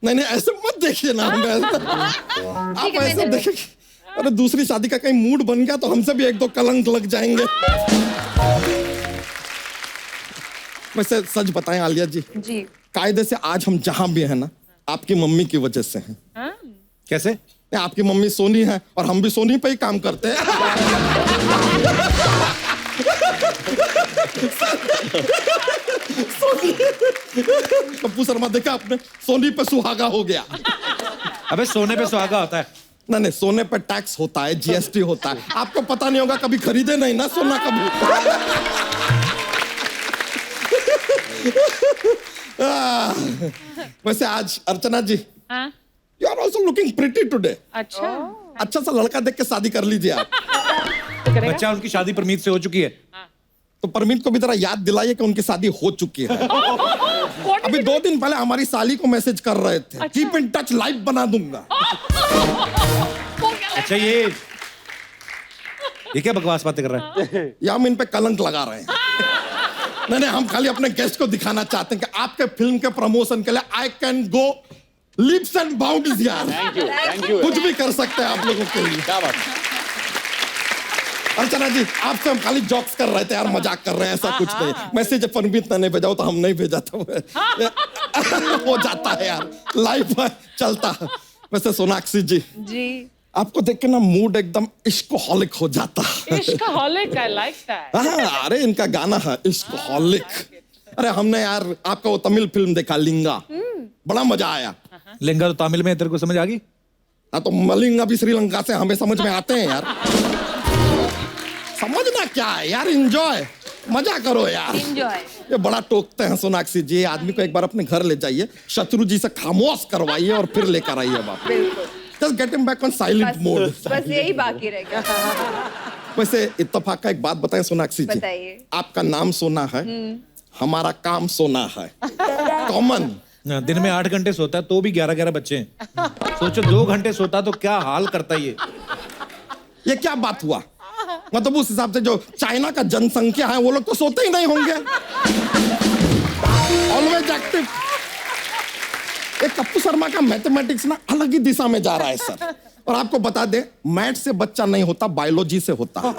नहीं, ऐसे मत देखिए ना, आप ऐसे देखिए। अरे दूसरी शादी का कहीं मूड बन गया तो हमसे भी 1-2 कलंक लग जाएंगे। वैसे सच बताएं आलिया जी, कायदे से आज हम जहां भी हैं ना, आपकी मम्मी की वजह से हैं। कैसे? आपकी मम्मी सोनी है और हम भी सोनी पे ही काम करते हैं। कप्पू शर्मा देखा आपने, सोनी पे सुहागा हो गया। अबे सोने पे सुहागा होता है। नहीं, सोने पे टैक्स होता है, जीएसटी होता है। आपको पता नहीं होगा, कभी खरीदे नहीं ना सोना कभी। वैसे आज Archana ji, you are also looking pretty today. अच्छा सा लड़का देख के शादी कर लीजिए आप। बच्चा उनकी शादी परमीत से हो चुकी है। तो परमीत को भी जरा याद दिलाइए कि उनकी शादी हो चुकी है। अभी 2 दिन पहले हमारी साली को मैसेज कर रहे थे, कीप इन टच, लाइव बना दूंगा। अच्छा ये क्या बकवास बातें कर रहा है? या हम इन पे कलंक लगा रहे हैं? नहीं, हम खाली अपने गेस्ट को दिखाना चाहते हैं कि आपके फिल्म के प्रमोशन के लिए I can go leaps and bounds यार। Thank you. कुछ भी कर सकते हैं आप लोगों के लिए। क्या बात। अर्चना जी, आपसे हम खाली जॉक्स कर रहे थे यार, मजाक कर रहे हैं, ऐसा कुछ नहीं। मैसेज परमीत ने नहीं भेजा तो हम नहीं भेजा था। हो जाता है यार, लाइफ चलता है। वैसे सोनाक्षी जी, आपको देख के ना मूड एकदम इश्कोहॉलिक हो जाता है। इश्कोहॉलिक, आई लाइक दैट। हाँ, अरे इनका गाना है इश्कोहॉलिक। अरे हमने यार आपका वो तमिल फिल्म देखा लिंगा, बड़ा मजा आया। लिंगा तो तमिल में, तेरे को समझ आ गई? हाँ, तो मलिंगा भी श्रीलंका से, हमें समझ में आते हैं यार। समझना क्या है यार, एंजॉय, मजा करो यार। ये बड़ा टोकते हैं सोनाक्षी जी, आदमी को एक बार अपने घर ले जाइए, शत्रु जी से खामोश करवाइए और फिर लेकर आइए बाप। Just get him back on silent mode. बस यही बाकी रह गया। वैसे इत्तेफाक का एक बात बताएं सोनाक्षी जी, बताइए। आपका नाम सोना है, हमारा काम सोना है, कॉमन। दिन में 8 घंटे सोता है तो भी 11-11 बच्चे हैं। सोचो 2 घंटे सोता तो क्या हाल करता ये क्या बात हुआ? मतलब उस हिसाब से जो चाइना का जनसंख्या है वो लोग तो सोते ही नहीं होंगे, ऑलवेज एक्टिव। एक कप्पू शर्मा का मैथमेटिक्स ना अलग ही दिशा में जा रहा है सर। और आपको बता दे, मैथ से बच्चा नहीं होता, बायोलॉजी से होता है।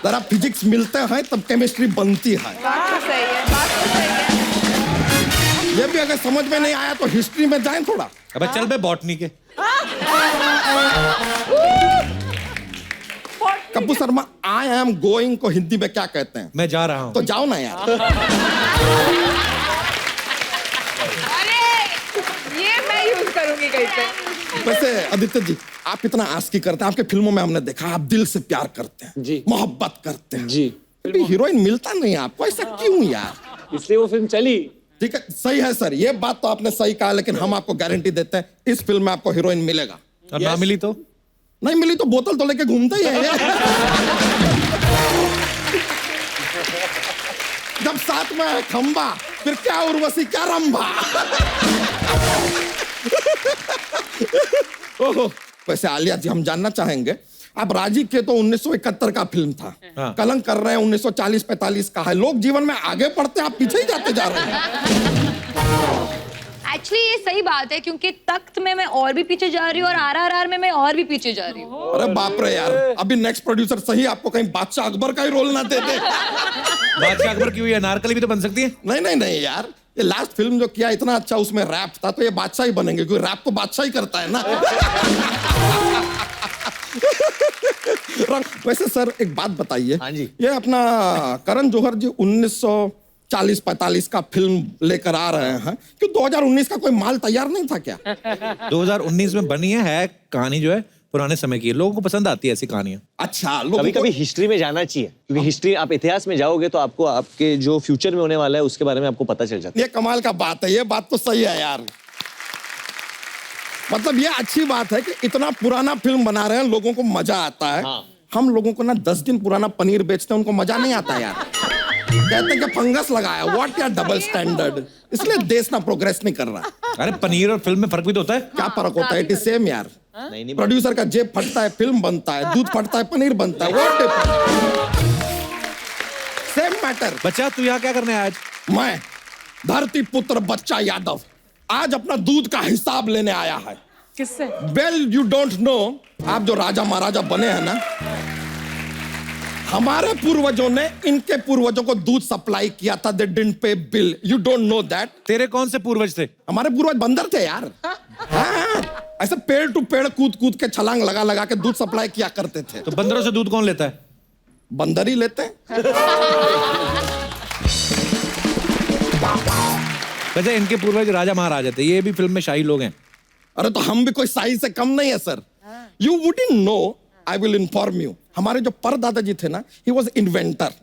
जरा फिजिक्स मिलते हैं तब केमिस्ट्री बनती है। बात तो सही है, बात तो सही है। ये भी अगर समझ में नहीं आया तो हिस्ट्री में जाएं थोड़ा। अबे चल बे बॉटनी के। Kappu Sharma, I am going को हिंदी में क्या कहते हैं? मैं जा रहा हूँ। तो जाओ ना यार। अरे ये मैं यूज करूंगी कहीं पे। वैसे आदित्य जी, आप इतना आस्की करते हैं, आपके फिल्मों में हमने देखा आप दिल से प्यार करते हैं जी, मोहब्बत करते हैं जी। अभी हीरोइन मिलता नहीं आपको, ऐसा क्यों यार? इसलिए वो फिल्म चली। ठीक है, सही है सर, ये बात तो आपने सही कहा, लेकिन हम आपको गारंटी देते हैं इस फिल्म में आपको हीरोइन मिलेगा। और ना मिली तो? नहीं मिली तो बोतल तो लेके घूमते ही है। जब साथ में है खंबा, फिर क्या उर्वशी क्या रंभा। ओहो, वैसे आलिया जी, हम जानना चाहेंगे, आप राजी के तो 1971 का फिल्म था, हाँ। कलंक कर रहे हैं 1940-45 का है। लोग जीवन में आगे बढ़ते, आप पीछे ही जाते जा रहे हैं। एक्चुअली ये सही बात है, क्योंकि तख्त में मैं और भी पीछे जा रही हूँ और RRR में मैं और भी पीछे जा रही हूँ। अरे बाप रे यार, अभी नेक्स्ट प्रोड्यूसर सही आपको कहीं बादशाह अकबर का ही रोल ना दे दे। बादशाह अकबर की हुई अनारकली भी तो बन सकती है। नहीं यार, ये लास्ट फिल्म जो किया इतना अच्छा, उसमें रैप था, तो ये बादशाह ही बनेंगे, क्योंकि रैप तो बादशाह ही करता है ना। वैसे सर एक बात बताइए, हाँ जी। ये अपना करण जौहर जी 1940-45 का फिल्म लेकर आ रहे हैं, क्यों 2019 का कोई माल तैयार नहीं था क्या? 2019 में बनी है कहानी जो है पुराने समय की है, लोगों को पसंद आती है ऐसी कहानियां। अच्छा, कभी कभी हिस्ट्री में जाना चाहिए, क्योंकि हिस्ट्री, आप इतिहास में जाओगे तो आपको आपके जो फ्यूचर में होने वाला है उसके बारे में आपको पता चल जाता है। ये कमाल का बात है, ये बात तो सही है यार। मतलब ये अच्छी बात है कि इतना पुराना फिल्म बना रहे हैं, लोगों को मजा आता है। हाँ। हम लोगों को ना 10 दिन पुराना पनीर बेचते हैं, उनको मजा नहीं आता यार। कहते हैं कि फंगस लगाया, व्हाट यार डबल स्टैंडर्ड, इसलिए देश ना प्रोग्रेस नहीं कर रहा। अरे पनीर और फिल्म में फर्क भी तो होता है। क्या फर्क होता है? इट इज सेम यार। नहीं प्रोड्यूसर का जेब फटता है, फिल्म बनता है, दूध फटता है, पनीर बनता है, व्हाट डिफरेंस? Same matter. बच्चा तू यहाँ क्या करने आया आज? मैं धरती पुत्र बच्चा यादव आज अपना दूध का हिसाब लेने आया है। किससे? वेल यू डोंट नो, आप जो राजा महाराजा बने हैं ना, हमारे पूर्वजों ने इनके पूर्वजों को दूध सप्लाई किया था, दे डिडंट पे bill. You don't know that? तेरे कौन से पूर्वज थे? हमारे पूर्वज बंदर थे यार। हाँ, ऐसे पेड़ टू पेड़ कूद कूद के छलांग लगा लगा के दूध सप्लाई किया करते थे। तो बंदरों से दूध कौन लेता है? बंदर ही लेते हैं। वैसे इनके पूर्वज राजा महाराजा थे, ये भी फिल्म में शाही लोग हैं। अरे तो हम भी कोई शाही से कम नहीं है sir. You wouldn't know, I will inform you. हमारे जो परदादा जी थे ना, ही वॉज इन्वेंटर।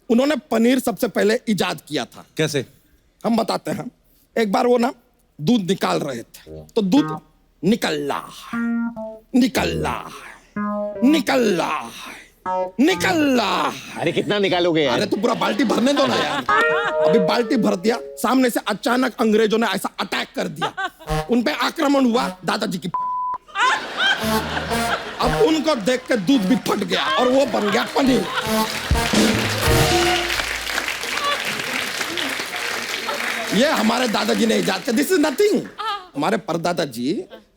उन्होंने पनीर सबसे पहले इजाद किया था। कैसे? हम बताते हैं। एक बार वो ना दूध निकाल रहे थे, तो दूध निकल रहा है। अरे कितना निकालोगे यार? अरे तो पूरा बाल्टी भरने दो ना यार। अभी बाल्टी भर दिया, सामने से अचानक अंग्रेजों ने ऐसा अटैक कर दिया, उन पे आक्रमण हुआ दादाजी की। अब उनको देख के दूध भी फट गया और वो बन गया पनीर। ये हमारे दादाजी ने इजाद किया। This is nothing. हमारे परदादा जी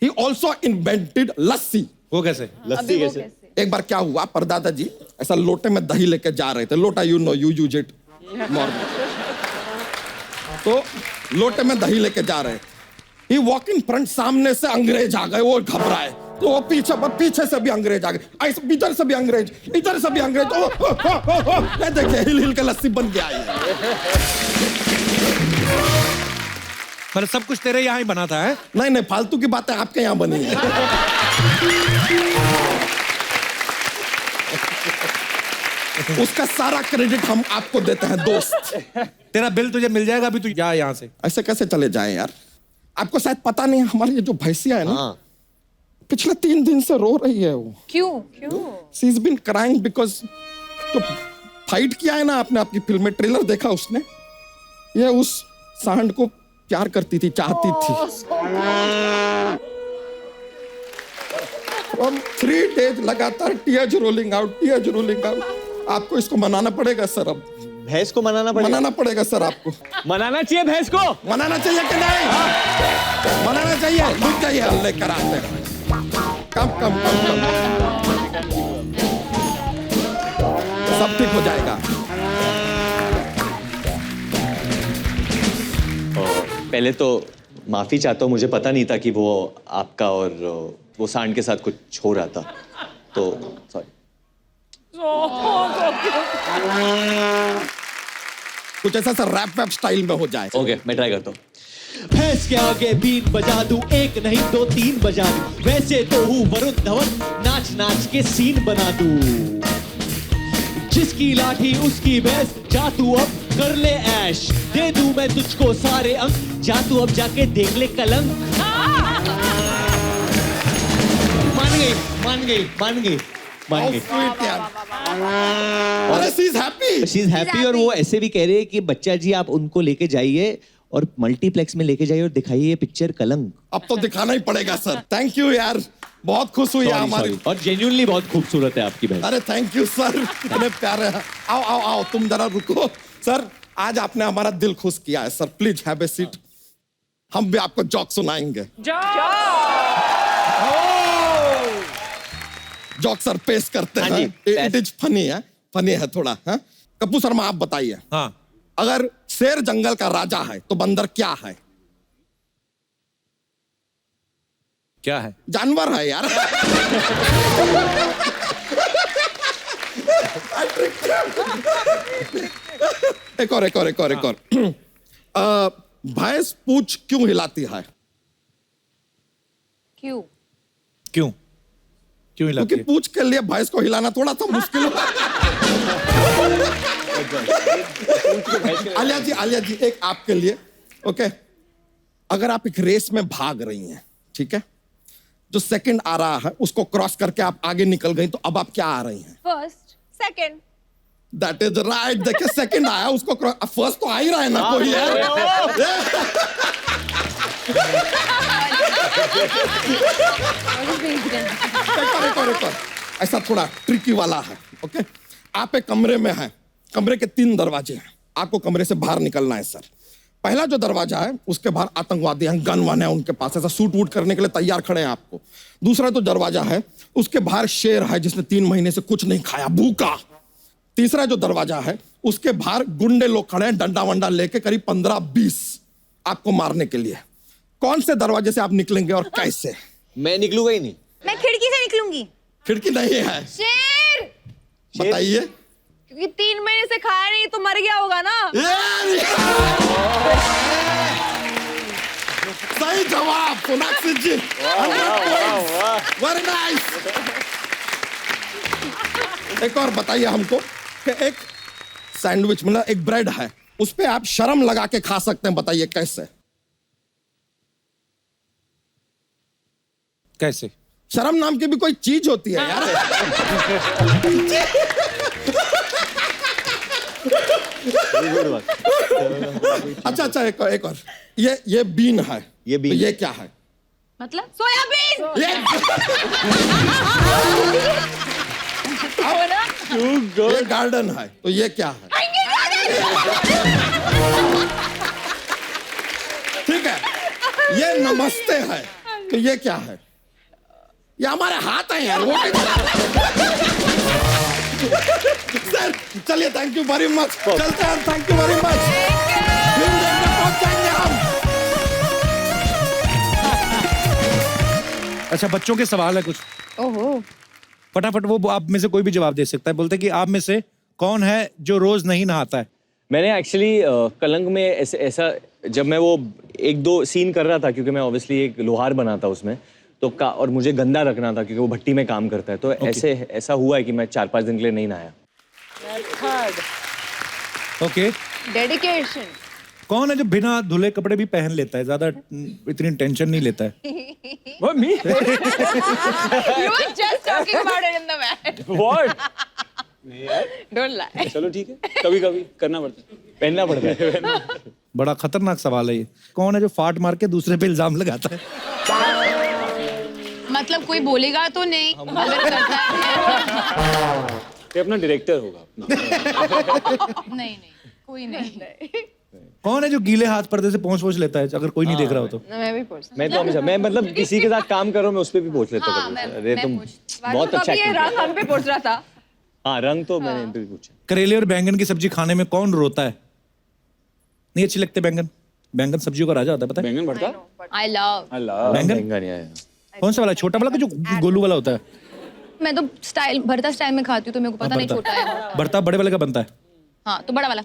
ही ऑल्सो इन्वेंटेड लस्सी। वो कैसे? लस्सी कैसे? एक बार क्या हुआ, परदादा जी ऐसा लोटे में दही लेके जा रहे थे। लोटा you know, you use it morning. तो लोटे में दही लेके जा रहे थे। ही वॉक इन फ्रंट, सामने से अंग्रेज आ गए, वो घबराए। तो वो पीछे से भी अंग्रेज आ गए, ऐसे इधर से भी अंग्रेज, इधर से भी अंग्रेज। ये देखिए हिल हिल के लस्सी बन गया ये। मतलब सब कुछ तेरे यहाँ ही बना था है? नहीं नहीं, फालतू की बातें आपके यहाँ बनी है। उसका सारा क्रेडिट हम आपको देते हैं दोस्त। तेरा बिल तुझे मिल जाएगा, अभी तू जा यहाँ से। ऐसे कैसे चले जाएं यार? आपको शायद पता नहीं है, हमारी ये जो भैंसिया है ना, पिछले 3 दिन से रो रही है वो। क्यों? She is been crying because जो फाइट किया है ना आपने, आपकी फिल्म में ट्रेलर देखा उसने, ये उस सांड को प्यार करती थी, चाहती थी। From 3 days लगातार टीयर्स रोलिंग आउट। आपको इसको मनाना पड़ेगा सर। अब भैंस को मनाना पड़ेगा सर आपको। मनाना चाहिए भैंस को। मनाना चाहिए कि नहीं? मनाना चाहिए। रुक जाइए, लेकर आते हैं। कम सब ठीक हो जाएगा। पहले तो माफी चाहता हूँ, मुझे पता नहीं था कि वो आपका और वो सांड के साथ कुछ हो रहा था, तो सॉरी। कुछ ऐसा सर रैप वैप स्टाइल में हो जाए। ओके, मैं ट्राई करता हूँ। भैंस के आगे बीन बजा दूं, 1 नहीं 2 3 बजा दूं। वैसे तो हूँ वरुण धवन, नाच नाच के सीन बना दूं। जिसकी लाठी उसकी भैंस, जा तू अब कर ले ऐश। दे दूं मैं तुझको सारे अंक, जा तू अब जाके देख ले कलंक। मान गई। अरे शी इज हैप्पी। और वो ऐसे भी कह रहे हैं कि बच्चा जी आप उनको लेके जाइए और मल्टीप्लेक्स में लेके जाइए और दिखाइए ये पिक्चर कलंक। अब तो दिखाना ही पड़ेगा सर। थैंक यू यार, बहुत खुश हुई हमारी। और जेन्युइनली बहुत खूबसूरत है आपकी बहन। अरे थैंक यू सर, इतने प्यारे हैं। आओ तुम जरा रुको सर। आज आपने हमारा दिल खुश किया है sir. Please have a seat. हम भी आपको जोक सुनाएंगे। जोक सर पेश करते हैं। इट इज फनी है थोड़ा। कपूर शर्मा आप बताइए। हाँ। अगर शेर जंगल का राजा है तो बंदर क्या है? क्या है? जानवर है यार। एक और। भैंस पूंछ क्यों हिलाती है? क्यों हिलाती क्योंकि है? पूंछ के लिए भैंस को हिलाना थोड़ा सा मुश्किल है। आलिया जी एक आपके लिए। ओके, अगर आप एक रेस में भाग रही हैं, ठीक है, जो सेकंड आ रहा है उसको क्रॉस करके आप आगे निकल गई, तो अब आप क्या आ रही हैं? First, second. That is right. देखिए सेकंड आया, उसको फर्स्ट तो आ ही रहा है ना कोई यार। एक और। ऐसा थोड़ा ट्रिकी वाला है। ओके, आप एक कमरे में हैं, कमरे के 3 दरवाजे हैं, आपको कमरे से बाहर निकलना है सर। पहला जो दरवाजा है उसके बाहर आतंकवादी हैं, गन वन है उनके पास, ऐसा शूट वूट करने के लिए तैयार खड़े हैं आपको। दूसरा जो दरवाजा है उसके बाहर शेर है जिसने 3 महीने से कुछ नहीं खाया, भूखा। तीसरा जो दरवाजा है उसके बाहर गुंडे लोग खड़े हैं, डंडा वंडा लेके, करीब 15-20 आपको मारने के लिए। कौन से दरवाजे से आप निकलेंगे और कैसे? मैं निकलूंगा ही नहीं। मैं खिड़की से निकलूंगी। खिड़की नहीं है। शेर। बताइए। क्योंकि 3 महीने से खाया नहीं तो मर गया होगा ना। सही जवाब सोनाक्षी जी। Very nice. एक और बताइए हमको कि एक सैंडविच मतलब एक ब्रेड है, उस पे आप शर्म लगा के खा सकते हैं, बताइए कैसे? कैसे? शर्म नाम की भी कोई चीज होती है यार। अच्छा एक और ये बीन है, ये बीन, तो ये क्या है? मतलब सोयाबीन। ये गार्डन है, तो ये क्या है? ठीक है, ये नमस्ते है, तो ये क्या है? ये हमारे हाथ है यार। सर चलिए, थैंक यू वेरी मच, चलते हैं, thank you very much. Film देखने पहुंच जाएंगे हम। अच्छा, बच्चों के सवाल है कुछ। ओहो। फटाफट वो आप में से कोई भी जवाब दे सकता है। बोलते कि आप में से कौन है जो रोज नहीं नहाता है? मैंने एक्चुअली कलंक में ऐसा जब मैं वो 1-2 सीन कर रहा था, क्योंकि मैं ऑब्वियसली एक लोहार बना था उसमें, तो और मुझे गंदा रखना था क्योंकि वो भट्टी में काम करता है, तो ऐसा हुआ है कि मैं 4-5 दिन के लिए नहीं नहाया। ओके। डेडिकेशन। कौन है जो बिना धुले कपड़े भी पहन लेता है, ज्यादा इतनी टेंशन नहीं लेता है? वो मी। You were just talking about it in the van. What? Don't lie. चलो ठीक है, कभी कभी करना पड़ता है, पहनना पड़ता है। बड़ा खतरनाक सवाल है ये। कौन है जो फाट मार के दूसरे पे इल्जाम लगाता है? मतलब कोई बोलेगा तो नहीं अगर करता है। ये अपना डायरेक्टर होगा अपना। नहीं कोई नहीं। कौन है जो गीले हाथ पर्दे से पोंछ लेता है अगर कोई नहीं देख रहा हो तो? मैं भी पूछ। मैं तो हमेशा, मैं मतलब किसी के साथ काम करो मैं उस पे भी पूछ लेता हूँ। अरे तुम बहुत अच्छा ये रंग हम पे पूछ रहा था। हाँ, रंग तो मैंने इन पे भी पूछा। करेले और बैंगन की सब्जी खाने में कौन रोता है? नहीं अच्छी लगते बैंगन? बैंगन सब्जियों का राजा होता है, पता है? बैंगन भरता? I love। बैंगन नहीं आया। कौन सा वाला? छोटा वाला कि जो गोलू वाला होता है? मैं तो स्टाइल भरता स्टाइल में खाती हूँ, तो मेरे को पता नहीं छोटा है। भरता बड़े वाले का बनता है। हाँ तो बड़ा वाला।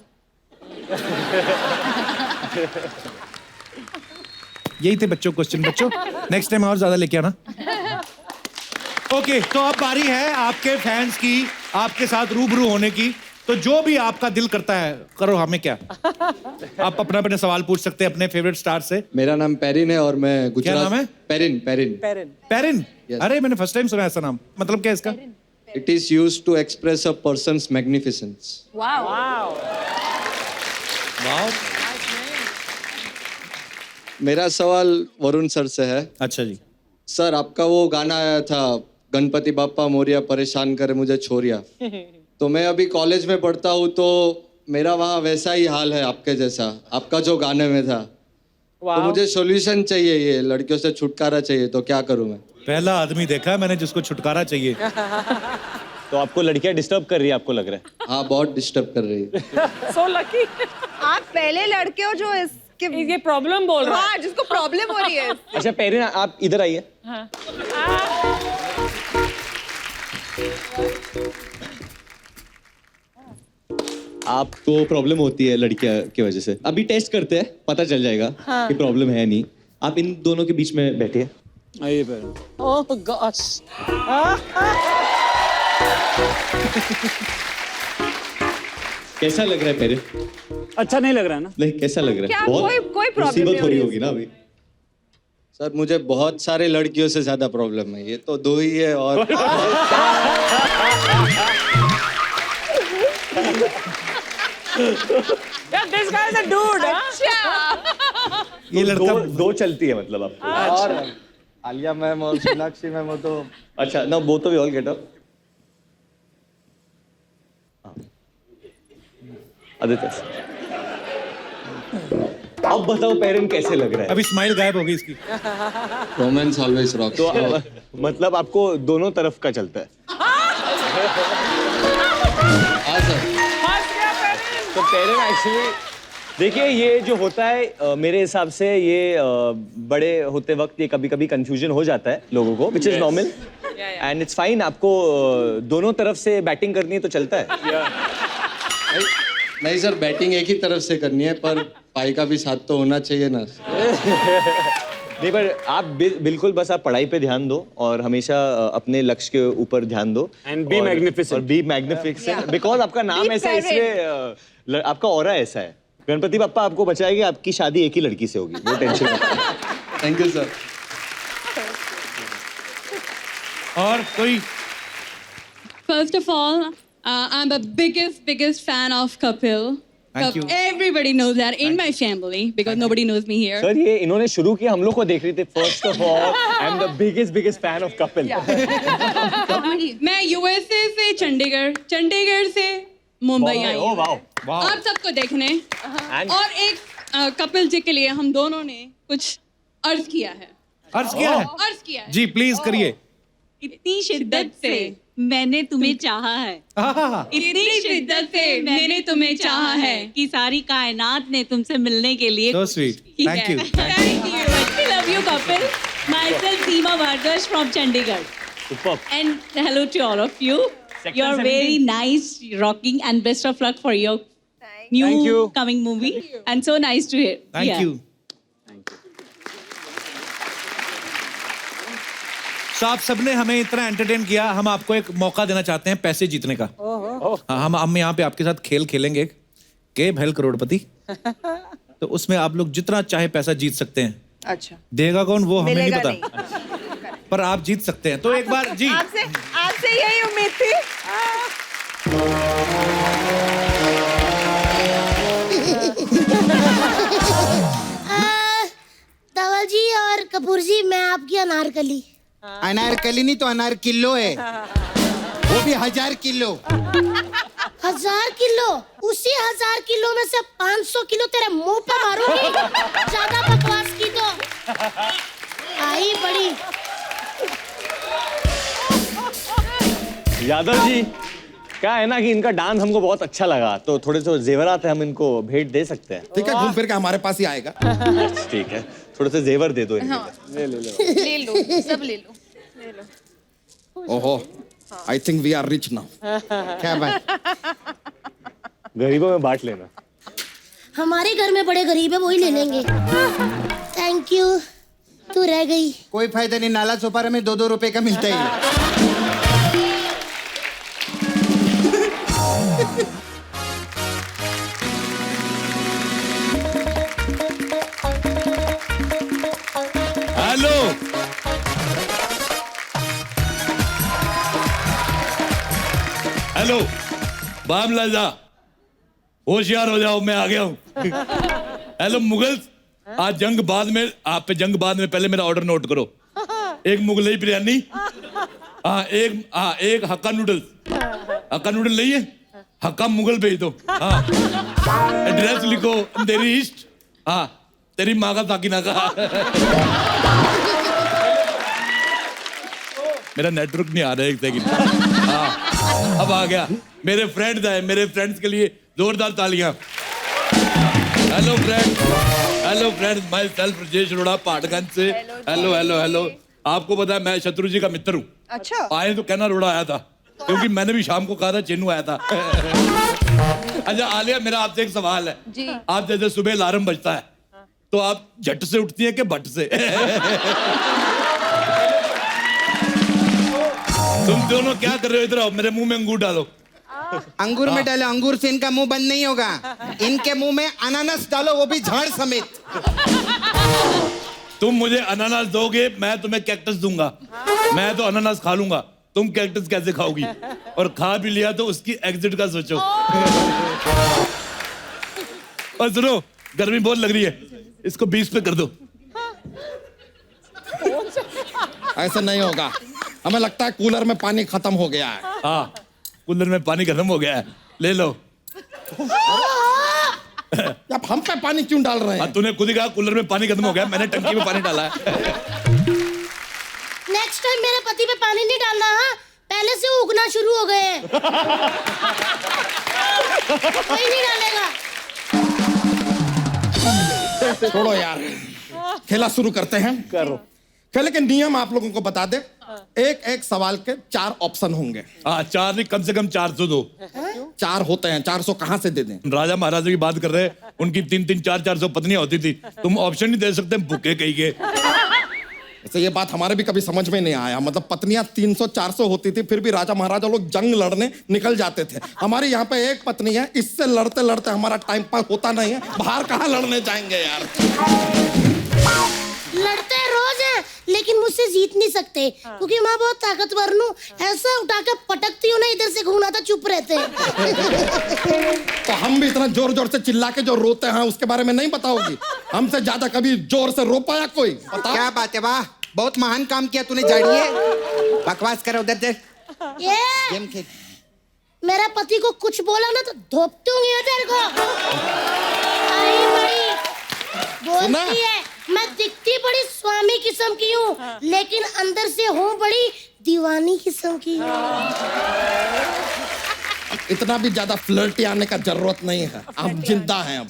यही थे बच्चों क्वेश्चन। बच्चों नेक्स्ट टाइम और ज्यादा लेके आना। ओके, तो अब बारी है आपके फैंस की आपके साथ रूबरू होने की। तो जो भी आपका दिल करता है करो, हमें क्या। आप अपने सवाल पूछ सकते हैं अपने फेवरेट स्टार से। मेरा नाम पेरिन है और मैं गुजरात। क्या नाम है? पेरिन। पेरिन? अरे मैंने फर्स्ट टाइम सुना ऐसा नाम। मतलब क्या इसका? It is used to express a person's magnificence. Wow. मेरा सवाल वरुण सर से है। अच्छा जी। सर, आपका वो गाना आया था, गणपति बाप्पा मोरिया परेशान करे मुझे छोरिया। तो मैं अभी कॉलेज में पढ़ता हूँ, तो मेरा वहाँ वैसा ही हाल है आपके जैसा, आपका जो गाने में था। तो मुझे सॉल्यूशन चाहिए, ये लड़कियों से छुटकारा चाहिए, तो क्या करूँ मैं? पहला आदमी देखा है मैंने जिसको छुटकारा चाहिए। तो आपको लड़कियां डिस्टर्ब कर रही है, आपको लग रहा है? हाँ, बहुत डिस्टर्ब कर रही है। So lucky। आप पहले लड़के हो जो इसके ये प्रॉब्लम बोल रहा है। हाँ, जिसको प्रॉब्लम हो रही है। अच्छा पेरिन, आप इधर आइए। हाँ। आपको प्रॉब्लम होती है लड़कियां की वजह से। अभी टेस्ट करते हैं, पता चल जाएगा कि प्रॉब्लम है नहीं। आप इन दोनों के बीच में बैठिए। आइए पेरिन। Oh gosh। कैसा लग रहा है पेरिन? अच्छा नहीं लग रहा है ना? नहीं, कैसा लग रहा है? क्या बहुत कोई प्रॉब्लम मुसीबत हो रही होगी ना अभी। सर, मुझे बहुत सारे लड़कियों से ज्यादा प्रॉब्लम है, ये तो 2 ही है। और Yeah, this guy is a dude। अच्छा। ये लड़का दो चलती है मतलब आपको? और आलिया मैम और सोनाक्षी मैम हो तो। अच्छा ना, both of you all get up. Aditya, अब बताओ पेरिन कैसे लग रहा है? अभी स्माइल गायब हो गई इसकी। Romance always rocks. तो मतलब आपको दोनों तरफ का चलता है? हाँ सर। तो पेरिन एक्चुअली देखिए, ये जो होता है मेरे हिसाब से ये बड़े होते वक्त ये कभी कभी कंफ्यूजन हो जाता है लोगों को, which is normal and it's fine. आपको दोनों तरफ से बैटिंग करनी है तो चलता है। नहीं सर, बैटिंग एक ही तरफ से करनी है, पर पाई का भी साथ तो होना चाहिए ना। नहीं, पर आप बिल्कुल बस आप पढ़ाई पे ध्यान दो और हमेशा अपने लक्ष्य के ऊपर ध्यान दो And be magnificent. और बी मैग्निफिसेंट बिकॉज आपका नाम ऐसा है, इसलिए आपका ऑरा ऐसा है। गणपति बप्पा आपको बचाएंगे, आपकी शादी एक ही लड़की से होगी, वो टेंशन मत लो। Thank you sir. और कोई? First of all, I'm the biggest fan of Kapil. Thank you. Everybody knows that in my family because nobody knows me here. Sir ये इन्होंने शुरू किया, हम लोग को देख रही थी। First of all I am the biggest fan of Kapil. मैं यूएसए से चंडीगढ़ से मुंबई आई ओह हूँ वाओ। आप सबको देखने And- और एक कपिल जी के लिए हम दोनों ने कुछ अर्ज किया है। अर्ज किया है? जी प्लीज करिए। इतनी शिद्दत से मैंने तुम्हें चाहा है, इतनी शिद्दत से मैंने तुम्हें चाहा है कि सारी कायनात ने तुमसे मिलने के लिए So sweet. Thank you. Thank you. I love you, Kapil. Myself, Seema Bhargava from Chandigarh. Superb. And hello to all of you. You're very nice, rocking, and best of luck for your Thank you. new coming movie. And so nice to hear. Thank you. तो आप सबने हमें इतना एंटरटेन किया, हम आपको एक मौका देना चाहते हैं पैसे जीतने का। हाँ, हम यहाँ पे आपके साथ खेल खेलेंगे के भैल करोड़पति। तो उसमें आप लोग जितना चाहे पैसा जीत सकते हैं। अच्छा, देगा कौन वो हमें नहीं मिलेगा पता, पर आप जीत सकते हैं। तो एक बार जी आपसे यही उम्मीद थी। धवल जी और कपूर जी, मैं आपकी अनारकली। अनारकली नहीं तो अनार किलो है, वो भी 1000 किलो। 1000 किलो? उसी 1000 किलो में से 500 किलो तेरे मुंह पे मारूंगी। ज्यादा बकवास की तो आई बड़ी। यादव जी, क्या है ना कि इनका डांस हमको बहुत अच्छा लगा, तो थोड़े से जेवरात है, हम इनको भेंट दे सकते हैं। ठीक है, घूम फिर के हमारे पास ही आएगा। ठीक है, थोड़े से जेवर दे दो इनको। ले लो, सब ले लो। ओहो, I think we are rich now. क्या बात? गरीबों में बांट लेना। हमारे घर में बड़े गरीब है, वही ले लेंगे। थैंक यू, तू रह गई। कोई फायदा नहीं, नाला चौपारा में 2-2 रुपए का मिलता है। हेलो, हेलो बामला जा, होशियार हो जाओ, मैं आ गया हूँ। हेलो मुगल्स, आज जंग बाद में, आप पे जंग बाद में, पहले मेरा ऑर्डर नोट करो। एक मुगलई बिरयानी, एक हक्का नूडल्स। हक्का नूडल नहीं है, हक्का मुगल भेज दो। हाँ, एड्रेस लिखो, अंधेरी ईस्ट। हाँ, तेरी माँ का साकिना का। मेरा नेटवर्क नहीं आ रहा है, एक सेकंड। हाँ, अब आ गया। मेरे फ्रेंड्स आए, मेरे फ्रेंड्स के लिए जोरदार तालियां। Hello friends, myself Rajesh Arora Patganj से। Hello hello hello. आपको पता है मैं शत्रु जी का मित्र हूँ। अच्छा, आए तो कहना रोड़ा आया था, क्योंकि मैंने भी शाम को कहा था चेन्नू आया था। अच्छा आलिया, मेरा आपसे एक सवाल है जी। आप जैसे सुबह अलार्म बजता है तो आप झट से उठती है कि भट्ट से? तुम दोनों क्या कर रहे हो? इधर आओ, मेरे मुंह में अंगूर डालो। अंगूर में डालो, अंगूर से इनका मुंह बंद नहीं होगा। इनके मुंह में अनानास डालो, वो भी झाड़ समेत। तुम मुझे अनानास दोगे, मैं तुम्हें कैक्टस दूंगा। मैं तो अनानास खा लूंगा, तुम कैक्टस कैसे खाओगी? और खा भी लिया तो उसकी एग्जिट का सोचो। और सुनो, गर्मी बहुत लग रही है, इसको 20 पे कर दो। ऐसा नहीं होगा, हमें लगता है कूलर में पानी खत्म हो गया है। हाँ, कूलर में पानी खत्म हो गया है, ले लो। अब हम पे पानी क्यों डाल रहे हैं? तूने खुद ही कहा कूलर में पानी खत्म हो गया, मैंने टंकी में पानी डाला है। नेक्स्ट टाइम मेरे पति पे पानी नहीं डालना। हाँ, पहले से उगना शुरू हो गए हैं। कोई नहीं डालेगा। छोड़ो यार, खेला शुरू करते हैं। करो। खेल के नियम आप लोगों को बता दे। एक एक सवाल के 4 ऑप्शन होंगे। हाँ, 4 नहीं, कम से कम 400 दो। 4 होते हैं, 400 कहाँ से दे दें? राजा महाराजा की बात कर रहे हैं, उनकी 3-3, 4-400 पत्नियां होती थी। तुम ऑप्शन नहीं दे सकते, भूखे कहीं के। वैसे ये बात हमारे भी कभी समझ में नहीं आया, मतलब पत्नियां 300-400 होती थी, फिर भी राजा महाराजा लोग जंग लड़ने निकल जाते थे। हमारे यहाँ पे एक पत्नी है, इससे लड़ते लड़ते हमारा टाइम पास होता नहीं है, बाहर कहाँ लड़ने जाएंगे यार। लड़ते रोज हैं, लेकिन मुझसे जीत नहीं सकते, क्योंकि मैं बहुत ताकतवर हूँ। ऐसा उठा के पटकती हूँ ना, इधर से घूमना था, चुप रहते हैं। तो हम भी इतना जोर जोर से चिल्ला के जो रोते हैं उसके बारे में नहीं बताओगी? हमसे ज्यादा कभी जोर से रो पाया कोई? बताओ। क्या बात है, वाह, बहुत महान काम किया तूने जाड़िए। बकवास करो, उधर देख। गेम खेल। मेरा पति को कुछ बोला ना तो धोप दूंगी तेरे को। आई माई बोलती है मैं दिखती बड़ी स्वामी किस्म की हूँ, लेकिन अंदर से हूँ बड़ी दीवानी किस्म की। इतना भी ज्यादा फ्लर्टी आने का जरूरत नहीं है, आप जिंदा हैं अब।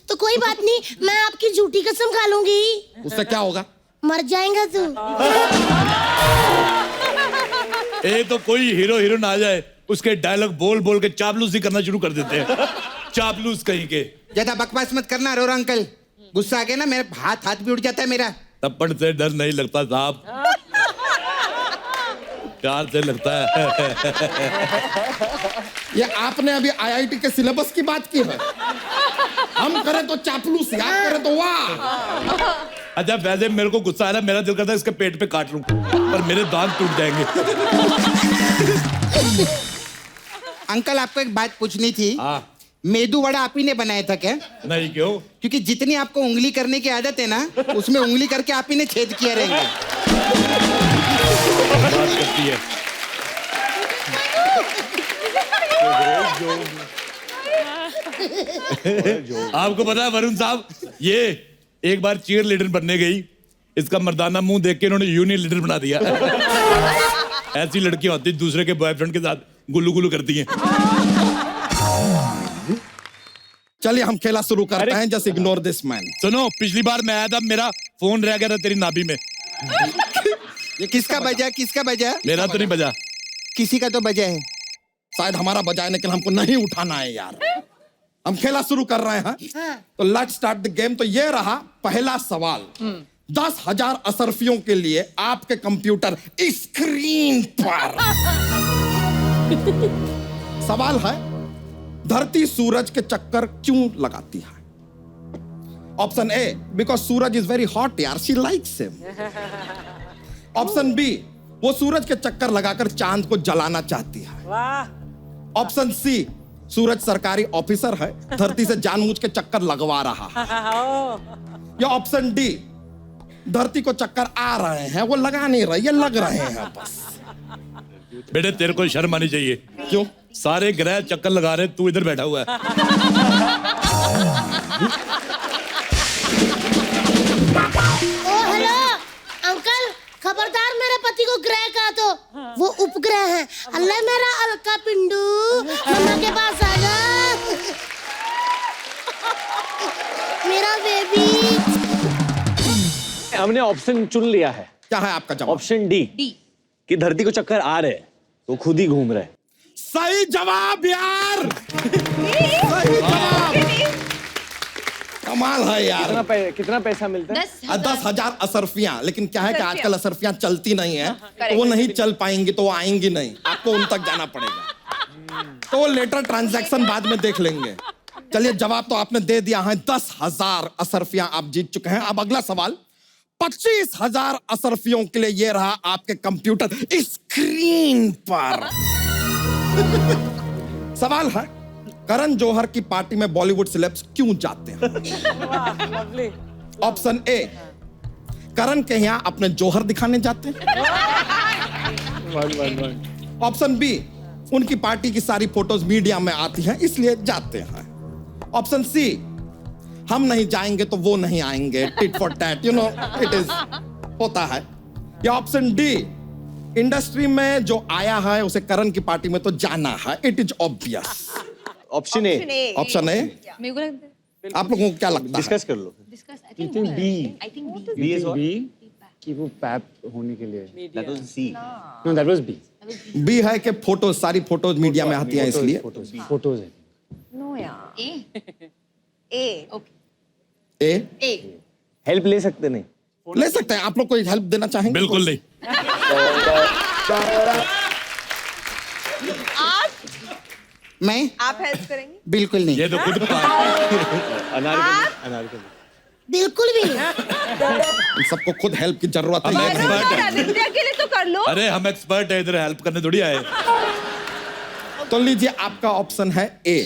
तो कोई बात नहीं, मैं आपकी झूठी कसम खा लूंगी। उससे क्या होगा? मर जाएगा तू। तो कोई हीरो हीरोइन आ जाए, उसके डायलॉग बोल बोल के चापलूसी करना शुरू कर देते हैं। चापलूस कहीं के। ज्यादा बकवास मत करना रोरा अंकल, गुस्सा आ गया ना, मेरे हाथ भी उठ जाता है मेरा। थप्पड़ से डर नहीं लगता साहब, प्यार से लगता है। ये आपने अभी आईआईटी के सिलेबस की बात की है। हम करें तो चापलूस, आप करें तो वाह। अच्छा वैसे मेरे को गुस्सा आ रहा है, मेरा दिल करता है इसके पेट पे काट लूं, पर मेरे दांत टूट जाएंगे। अंकल आपको एक बात पूछनी थी। मेदू वड़ा आप ही ने बनाया था क्या? नहीं, क्यों? क्योंकि जितनी आपको उंगली करने की आदत है ना, उसमें उंगली करके आप ही ने छेद किया रहेंगे। बात करती है। आपको पता है वरुण साहब, ये एक बार चीयर लीडर बनने गई, इसका मर्दाना मुंह देख के इन्होंने यूनियन लीडर बना दिया। ऐसी लड़कियां होती दूसरे के बॉयफ्रेंड के साथ गुल्लू गुल्लू करती हैं। चलिए हम खेला शुरू करते हैं। Just ignore this man. सुनो, पिछली बार मैं आया था, मेरा फोन रह गया था तेरी नाभि में। ये किसका बजा? किसका बजा? मेरा तो नहीं बजा, किसी का तो बजा है। शायद हमारा बजा है, लेकिन हमको नहीं उठाना है यार। हम खेला शुरू कर रहे हैं। तो लेट्स स्टार्ट द गेम। तो ये रहा पहला सवाल। 10,000 असरफियों के लिए आपके कंप्यूटर स्क्रीन पर सवाल है, धरती सूरज के चक्कर क्यों लगाती है? Option A, because Suraj is very hot यार, she likes him. Option B, वो सूरज के चक्कर लगाकर चांद को जलाना चाहती है। ऑप्शन सी, सूरज सरकारी ऑफिसर है, धरती से जानबूझ के चक्कर लगवा रहा है। या ऑप्शन डी, धरती को चक्कर आ रहे हैं, वो लगा नहीं रहे, ये लग रहे हैं बस। बेटे तेरे को शर्म आनी चाहिए। क्यों? सारे ग्रह चक्कर लगा रहे, तू इधर बैठा हुआ है। ओ हेलो अंकल, खबरदार मेरे पति को ग्रह कहा तो वो उपग्रह है। अल्लाह मेरा अलका पिंडू, मम्मा के पास आ जा। मेरा बेबी। हमने ऑप्शन चुन लिया है। क्या है आपका जवाब? ऑप्शन डी, कि धरती को चक्कर आ रहे हैं तो खुद ही घूम रहे हैं। सही जवाब यार, सही जवाब। कमाल है यार। कितना पैसा मिलता है? 10,000 असरफियां। लेकिन क्या है कि आजकल असरफियां चलती नहीं है, तो वो नहीं चल पाएंगी, तो वो आएंगी नहीं, आपको उन तक जाना पड़ेगा। तो वो लेटर ट्रांजैक्शन बाद में देख लेंगे। चलिए जवाब तो आपने दे दिया है, 10,000 असरफियां आप जीत चुके हैं। अब अगला सवाल, 25,000 असरफियों के लिए ये रहा आपके कंप्यूटर स्क्रीन पर। सवाल है, करण जौहर की पार्टी में बॉलीवुड सेलेब्स क्यों जाते हैं? ऑप्शन ए, करण के यहाँ अपने जौहर दिखाने जाते हैं। ऑप्शन बी, उनकी पार्टी की सारी फोटोज मीडिया में आती हैं इसलिए जाते हैं। ऑप्शन सी, हम नहीं जाएंगे तो वो नहीं आएंगे, tit for tat, you know it is होता है। या ऑप्शन डी, इंडस्ट्री में जो आया है उसे करण की पार्टी में तो जाना है, it is obvious. Option A. Option A. मेरे को लगता है आप लोगों को क्या लगता है? डिस्कस कर लो। I think B is B, कि वो पैप होने के लिए। That was C. No that was B. B है कि फोटो, सारी फोटोज मीडिया में आती हैं इसलिए। फोटोज है। नो यार। ए। ए। ओके। ए। हेल्प ले सकते नहीं। ले सकते हैं। आप लोग कोई हेल्प देना चाहेंगे? बिल्कुल नहीं। आप मैं आप हेल्प करेंगे? बिल्कुल नहीं। ये तो खुद बिल्कुल भी नहीं। इन सबको खुद हेल्प की जरूरत है। वरुण और आदित्य के लिए तो कर लो। अरे हम एक्सपर्ट है, इधर हेल्प करने थोड़ी आए। तो लीजिए, आपका ऑप्शन है ए।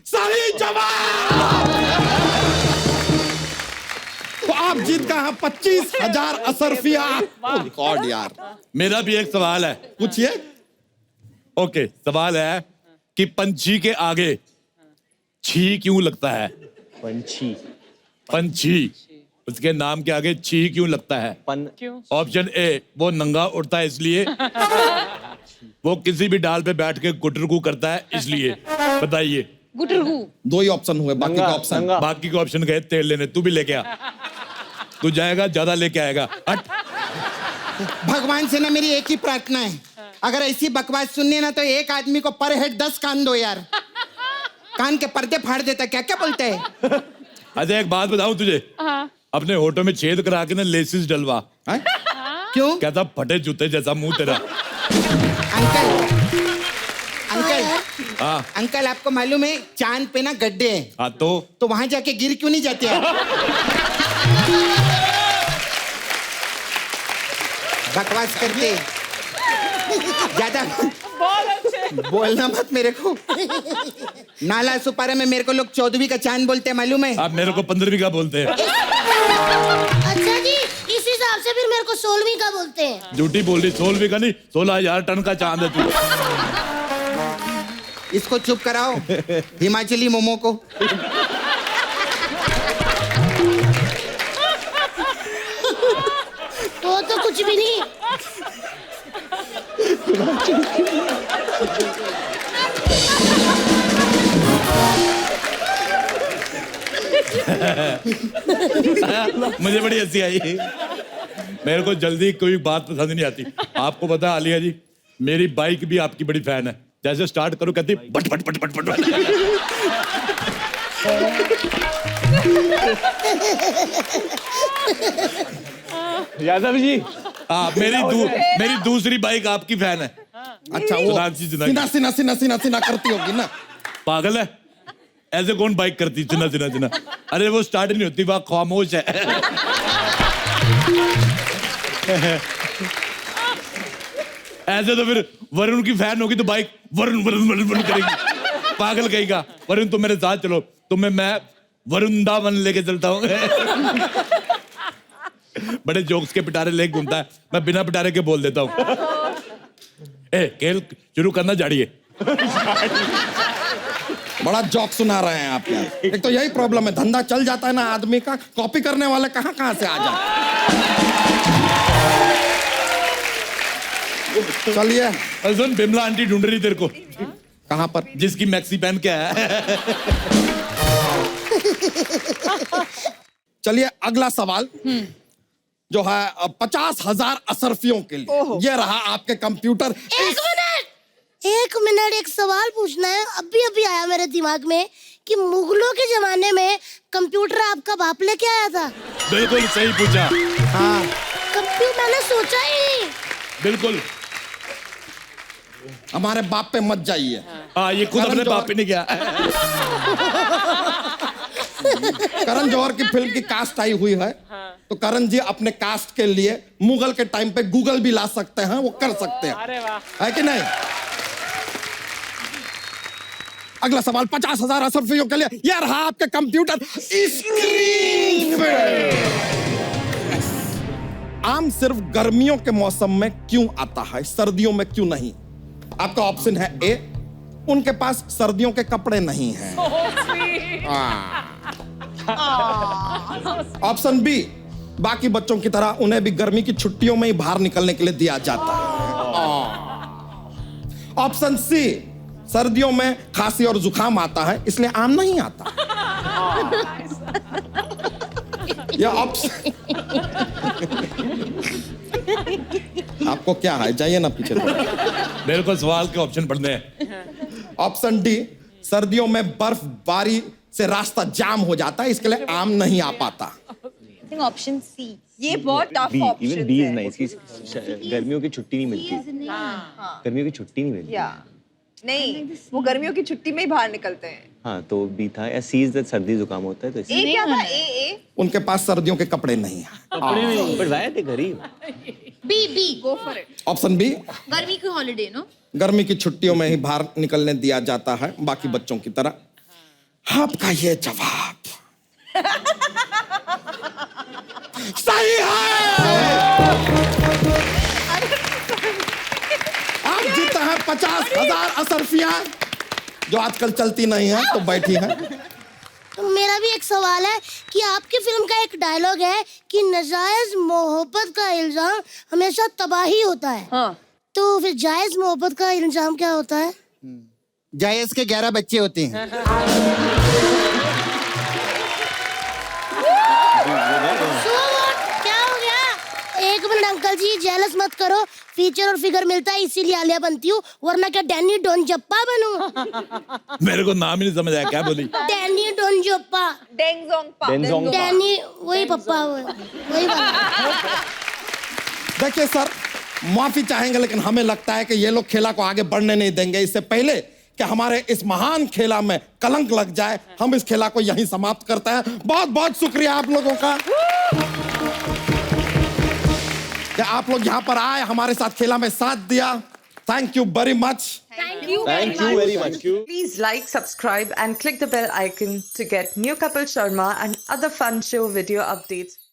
सही जवाब। तो आप जीत गए हैं 25,000 असरफिया। गॉड यार। मेरा भी एक सवाल है। पूछिए। ओके, सवाल है कि पंछी के आगे छी क्यों लगता है? पंछी उसके नाम के आगे छी क्यों लगता है? ऑप्शन ए, वो नंगा उड़ता है इसलिए। वो किसी भी डाल पे बैठ के गुटरगू करता है इसलिए। बताइए। गुटरगू। 2 ही ऑप्शन हुए, बाकी बाकी के ऑप्शन गए तेल लेने। तू भी लेके आ। तू जाएगा, ज्यादा लेके आएगा। हट। भगवान से ना मेरी एक ही प्रार्थना है, अगर ऐसी बकवास सुननी ना तो एक आदमी को पर हेड 10 कान दो यार। कान के पर्दे फाड़ देता। क्या क्या बोलते हैं? अच्छा एक बात बताऊं तुझे, अपने होठों में छेद करा के ना लेसिस डलवा। क्यों? कहता फटे जूते जैसा मुंह तेरा। अंकल हाँ अंकल, आपको मालूम है चांद पे ना गड्ढे हैं। हाँ तो वहां जाके गिर क्यों नहीं जाते आप? बकवास करते ज्यादा बोलना मत मेरे को। नाला सुपारा में मेरे को लोग 14वीं का चांद बोलते हैं, मालूम है? आप मेरे को 15वीं का बोलते हैं। अच्छा जी, इस हिसाब से फिर मेरे को 16वीं का बोलते हैं। झूठी बोल रही, 16वीं का नहीं, 16,000 टन का चांद है तू। इसको चुप कराओ, हिमाचली मोमो को। वो तो कुछ भी नहीं। मुझे बड़ी हंसी आई। मेरे को जल्दी कोई बात पसंद नहीं आती। आपको पता है आलिया जी, मेरी बाइक भी आपकी बड़ी फैन है। जैसे स्टार्ट करो कहती but but but but but. Yadav ji, हाँ मेरी दूसरी बाइक आपकी फैन है। अच्छा, वो सीना सीना सीना सीना सीना करती होगी ना। पागल है, ऐसे कौन बाइक करती चिना चिना चिना? अरे वो स्टार्ट नहीं होती, वह खामोश है। ऐसे तो फिर वरुण की फैन होगी तो बाइक वरुण वरुण वरुण वरुण करेगी। पागल कहेगा। वरुण तुम मेरे साथ चलो, तुम्हें मैं वरुंदावन लेके चलता हूँ। बड़े जोक्स के पिटारे लेके घूमता है, मैं बिना पिटारे के बोल देता हूँ। खेल शुरू करना झाड़िए। बड़ा जोक सुना रहे हैं आप यार। एक तो यही प्रॉब्लम है, धंधा चल जाता है ना आदमी का, कॉपी करने वाले कहाँ कहाँ से आ जाते। चलिए, सुन, बिमला आंटी ढूंढ रही तेरे को। कहाँ पर? जिसकी मैक्सी पहन के है। चलिए अगला सवाल जो है 50,000 असरफियों के लिए। ये रहा आपके कंप्यूटर। एक मिनट, एक सवाल पूछना है। अभी आया मेरे दिमाग में कि मुगलों के जमाने में कंप्यूटर आपका बाप लेके आया था। बिल्कुल सही पूछा। हाँ, कंप्यूटर मैंने सोचा ही नहीं। बिल्कुल। हमारे बाप पे मत जाइए। हाँ, ये खुद अपने बाप पे नहीं गया। करण जौहर की फिल्म की कास्ट आई हुई है, तो करण जी अपने कास्ट के लिए मुगल के टाइम पे गूगल भी ला सकते हैं, वो कर सकते हैं। अरे वाह। है कि नहीं? अगला सवाल 50,000 असरफियों के लिए। यह रहा आपके कंप्यूटर स्क्रीन पे। आम सिर्फ गर्मियों के मौसम में क्यों आता है, सर्दियों में क्यों नहीं? आपका ऑप्शन है ए, उनके पास सर्दियों के कपड़े नहीं हैं। ऑप्शन बी, बाकी बच्चों की तरह उन्हें भी गर्मी की छुट्टियों में ही बाहर निकलने के लिए दिया जाता है। ऑप्शन सी, सर्दियों में खांसी और जुकाम आता है इसलिए आम नहीं आता। यह ऑप्शन आपको क्या है, जाइए ना पीछे। मेरे को सवाल के ऑप्शन पढ़ने हैं। ऑप्शन डी, सर्दियों में बर्फबारी से रास्ता जाम हो जाता है इसके लिए आम नहीं आ पाता। Think option C. ये बहुत tough B, option even B is है। नाइस कि गर्मियों की छुट्टी नहीं मिलती, गर्मियों की छुट्टी नहीं मिलती। या नहीं, वो गर्मियों की छुट्टी में ही बाहर निकलते हैं। हाँ तो बी था, या सी इज दैट सर्दी जुकाम होता है तो ए क्या था? ए उनके पास सर्दियों के कपड़े नहीं हैं। बट वाई थे गरीब। B B go for it. Option B, गर्मी की हॉलीडे नो। गर्मी की छुट्टियों में ही बाहर निकलने दिया जाता है बाकी बच्चों की तरह। आपका ये जवाब सही है। आप जीते हैं 50,000 असरफियां जो आजकल चलती नहीं है तो बैठी है। तो मेरा भी एक सवाल है कि आपकी फिल्म का एक डायलॉग है कि नाजायज मोहब्बत का इल्जाम हमेशा तबाही होता है। हाँ। तो फिर जायज मोहब्बत का इल्जाम क्या होता है? जायज के 11 बच्चे होते हैं। क्या हो गया? एक मिनट अंकल जी, जेलस मत करो। फीचर और फिगर मिलता है इसीलिए आलिया बनती हूँ, वरना क्या डैनी डोनजप्पा बनूं? मेरे को नाम ही नहीं समझ आया, क्या बोली? डैनी डोनजप्पा। डेंगजोंगपा। डैनी वही पप्पा वही बना। देखिए सर, माफी चाहेंगे लेकिन हमें लगता है कि ये लोग खेला को आगे बढ़ने नहीं देंगे। इससे पहले कि हमारे इस महान खेला में कलंक लग जाए, हम इस खेला को यहीं समाप्त करते हैं। बहुत बहुत शुक्रिया आप लोगों का कि आप लोग यहाँ पर आए, हमारे साथ खेला में साथ दिया। Thank you very much. Thank you very much. Please like, subscribe and click the bell icon to get new Kapil Sharma and other fun show video updates.